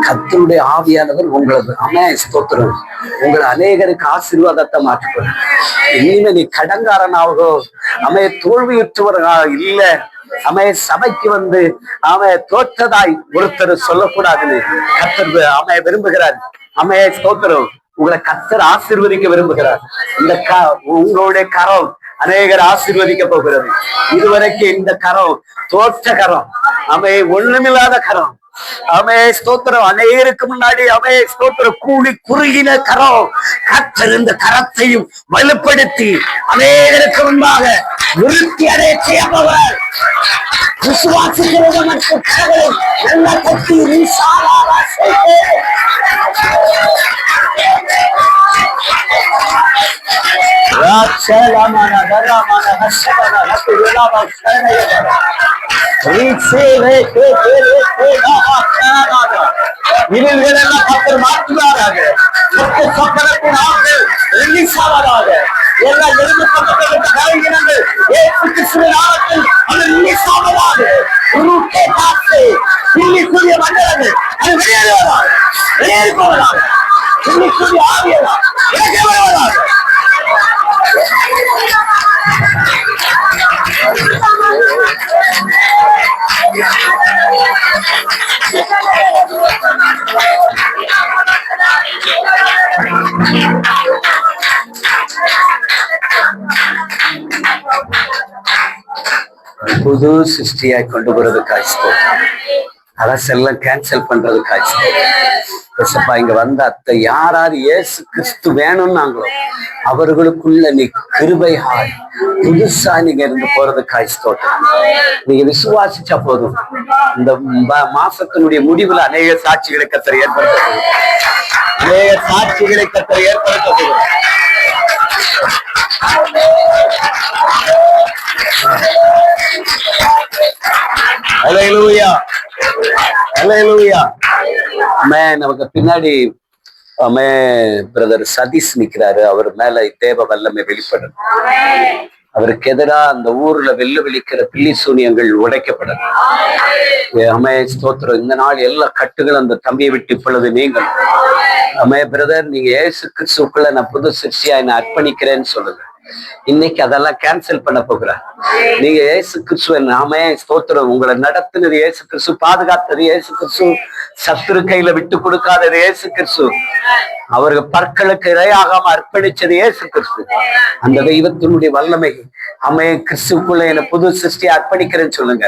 கர்த்தருடைய ஆவியானவர் உங்களது ஸ்தோத்திரம் உங்களை அநேகருக்கு ஆசீர்வாதத்தை மாற்றுவார். இனிமே நீ கடங்காரனாகோ தோல்வியுற்றவர்களா இல்ல. சபைக்கு வந்து தோற்றதாய் ஒருத்தர் சொல்லக்கூடாதுன்னு கர்த்தர் விரும்புகிறார். ஸ்தோத்திரம் உங்களை கர்த்தர் ஆசீர்வதிக்க விரும்புகிறார். இந்த உங்களுடைய கரம் அநேகர் ஆசீர்வதிக்க போகிறது. இதுவரைக்கும் இந்த கரம் தோற்ற கரம், ஒண்ணுமில்லாத கரம். ஸ்தோத்திரம் அநேகருக்கு முன்னாடி ஸ்தோத்திரம் கூடி குறுகின கரம். கர்த்தர் இந்த கரத்தையும் வலுப்படுத்தி அநேகருக்கு முன்பாக விருத்தி அடைய செய்யப்பவர். விசுவாசிக்கிறவங்க மற்றும் கரங்களும் நல்ல கட்டி மாற்றுவாராக. எல்லா எலும்பு பக்கத்திற்கு கரையினங்கள் இயேசு கிறிஸ்துவின் நாமத்தில் அது ரிலீஸ் ஆவதாக. உருட்டே காத்து பில்லிக்குரிய மண்டலங்கள் அது வெளியேறுவதாக, வெளியேறி போவதாக. பில்லிக்குரிய ஆவியதாக இறக்கி வருவதாக. புது சிருஷ்டியாய் கொண்டு போறது காய்ச்சல், அரசெல்லாம் கேன்சல் பண்றது காய்ச்சல். இங்க வந்த அத்தை யார் யார் இயேசு கிறிஸ்து வேணும்னாங்களோ அவர்களுக்குள்ள நீ கிருபையாய் புதுசா நீங்க இருந்து போறது காய்ச்சல். நீங்க விசுவாசிச்சா போதும். இந்த மாசத்தினுடைய முடிவுல அநேக சாட்சிகளை கர்த்தர் ஏற்படுத்த போகுது. அநேக சாட்சிகளை கர்த்தர் ஏற்படுத்த போகுது. அல்லேலூயா, அல்லேலூயா. நமக்கு பின்னாடி பிரதர் சதீஷ் நிக்கிறாரு. அவர் மேல தேவ வல்லமை வெளிப்படும். அவருக்கு எதிரா அந்த ஊர்ல விழிக்கிற பில்லி சூனியங்கள் உடைக்கப்படும். ஸ்தோத்திரம். இந்த நாள் எல்லா கட்டுகளும் அந்த தம்பியை விட்டு இப்பொழுது நீங்கள் பிரதர் நீங்க இயேசு கிறிஸ்துக்குள்ள நான் புது சிருஷ்டியா என்ன அர்ப்பணிக்கிறேன்னு சொல்லுங்க. இன்னைக்கு அதெல்லாம் கேன்சல் பண்ண போகிறார். நீங்க இயேசு கிறிஸ்துவ ஸ்தோத்திரம். உங்களை நடத்தினது இயேசு கிறிஸ்து, பாதுகாத்தது இயேசு கிறிஸ்து, சத்துரு கையில விட்டு கொடுக்காதது இயேசு கிறிஸ்து, அவர்கள் பற்களுக்கு இரையாகாம அர்ப்பணிச்சது இயேசு கிறிஸ்து. அந்த தெய்வத்தினுடைய வல்லமை கிறிஸ்துக்குள்ள என்ன புது சிருஷ்டியை அர்ப்பணிக்கிறேன்னு சொல்லுங்க.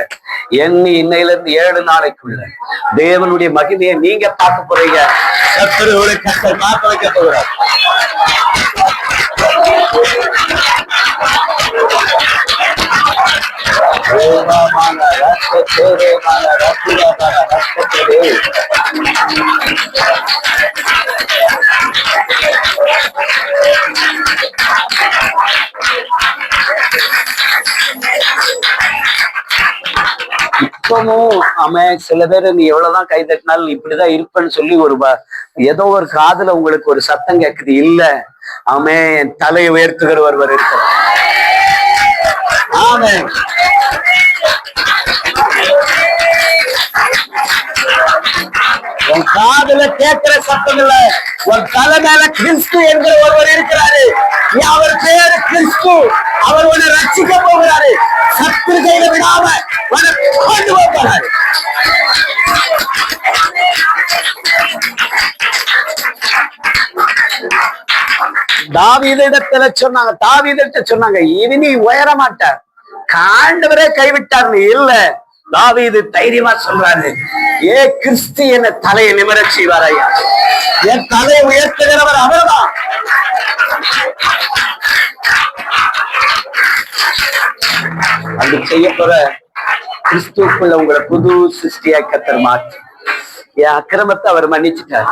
இன்னையில இருந்து 7 நாளைக்குள்ள தேவனுடைய மகிமையை நீங்க பார்க்க போறீங்க. சத்துருவை கர்த்தர் பார்க்க வைக்க போகிறார். இப்பவும் சில பேரு நீ எவ்வளவுதான் கை தட்டினாலும் இப்படிதான் இருப்பேன்னு சொல்லி ஏதோ ஒரு காதுல உங்களுக்கு ஒரு சத்தம் கேட்குது. இல்ல என் தலையை உயர்த்துகிற ஒருவர் இருக்கிறார். உன் காதுல கேட்கிற சத்தம் இல்ல, உன் தலை மேல கிறிஸ்து என்கிற ஒருவர் இருக்கிறாரு. நீ அவர் பேரு கிறிஸ்து. அவர் உன்னை ரட்சிக்க போகிறாரு. சத்துரு கையில விடாம உன்னை கொண்டு போகிறாரு. தாவீதிடத்துல சொன்னாங்க இனி நீ உயர மாட்ட, ஆண்டவரே கைவிட்டார்னு இல்ல. தாவீது தைரியமா சொல்றாரு, ஏ கிறிஸ்து என்ன தலையை நிமிர செய்வார் ஐயா, என் தலையை உயர்த்துகிறவர் அவர்தான். அது செய்ய போற கிறிஸ்துக்குள்ள உங்களை புது சிருஷ்டியா கர்த்தர் மாற்றி, என் அக்கிரமத்தை அவர் மன்னிச்சுட்டார்.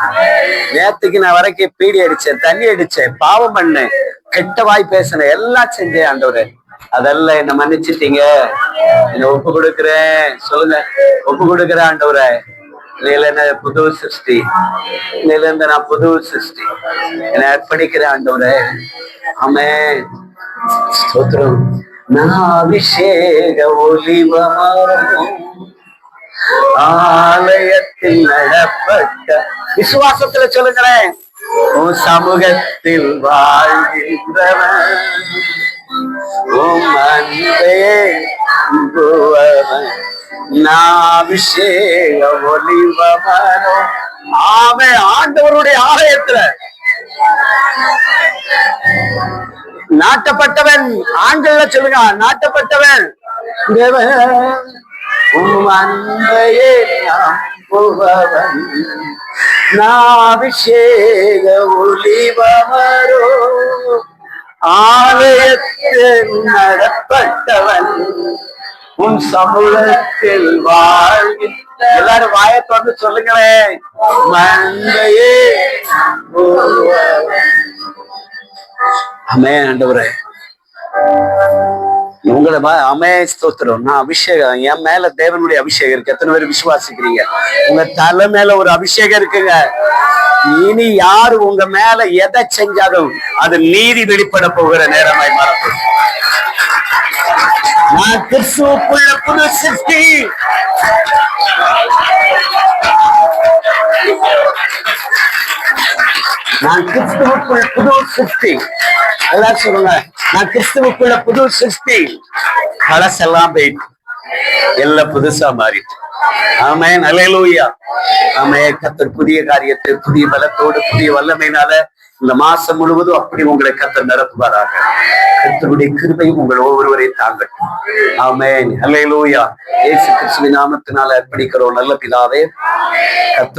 நேத்துக்கு நான் வரைக்கும் பீடி அடிச்சேன், தண்ணி அடிச்சேன், பாவம் பண்ணேன், கெட்ட வாய் பேசினேன், எல்லாம் செஞ்சேன். ஆண்டவரே அதெல்லாம் என்ன மன்னிச்சுட்டீங்க, என்ன ஒப்பு கொடுக்குறேன். சொல்லுங்க, ஒப்பு கொடுக்குறேன் ஆண்டவரே. இதுல என்ன புது சிருஷ்டி, இதுல இருந்து நான் புது சிருஷ்டி, என்னை அர்ப்பணிக்கிறேன் ஆண்டவரே. ஆமென், ஸ்தோத்திரம். நான் அபிஷேக ஒலிவமரம் ஆலயத்தில் நடப்பட்ட, விசுவாசத்துல சொல்லுங்களேன், உன் சமூகத்தில் வாழ்கின்றவன், உம் அன்பே அன்புவன், நான் அபிஷேக ஒலிவமரம். ஆமென். ஆண்டவருடைய ஆலயத்துல நாட்டப்பட்டவன். ஆண்கள்ல சொல்லுங்க, நாட்டப்பட்டவன் தேவன், உம் அன்பையே நம்புபவன், நான் அபிஷேக ஒலிவமரோ ஆலயத்தில் நடப்பட்டவன், உன் சமூகத்தில் வாழ்கிற. எல்லாரும் வாயை திறந்து சொல்லுங்களேன், அன்பையே நம்புபவன். ஆமென். ஆண்டவரே உங்களை ஸ்தோத்திரம். நான் அபிஷேகம், என் மேல தேவனுடைய அபிஷேகம் இருக்கு. எத்தனை பேர் விசுவாசிக்கிறீங்க? உங்க தலை மேல ஒரு அபிஷேகம் இருக்குங்க. இனி யாரு உங்க மேல எதை செஞ்சாலும் அது நீதி வெளிப்பட போகிற நேரமாய் மாறப்படும். நான் கிறிஸ்துவுக்குள்ள புது சிருஷ்டி. நான் கிறிஸ்துவுக்குள்ள புது சிருஷ்டி. எல்லாரும் சொல்லுங்க, நான் கிறிஸ்துவுக்குள்ள புது சிருஷ்டி. பழசெல்லாம் போயிட்டு எல்லாம் புதுசா மாறிட்டு. ஆமென், அல்லேலூயா. ஆமென். கர்த்தர் புதிய காரியத்தை புதிய பலத்தோடு புதிய வல்லமையினால இந்த மாசம் முழுவதும் அப்படி உங்களை கர்த்தர் நிரப்புவாராக. கர்த்தருடைய கிருபை உங்கள் ஒவ்வொருவரை தாங்கட்டும். ஆமென், அல்லேலூயா. இயேசு கிறிஸ்துவின் நாமத்தினால அர்ப்பணிக்கிறோம் நல்ல பிதாவே. கர்த்தர்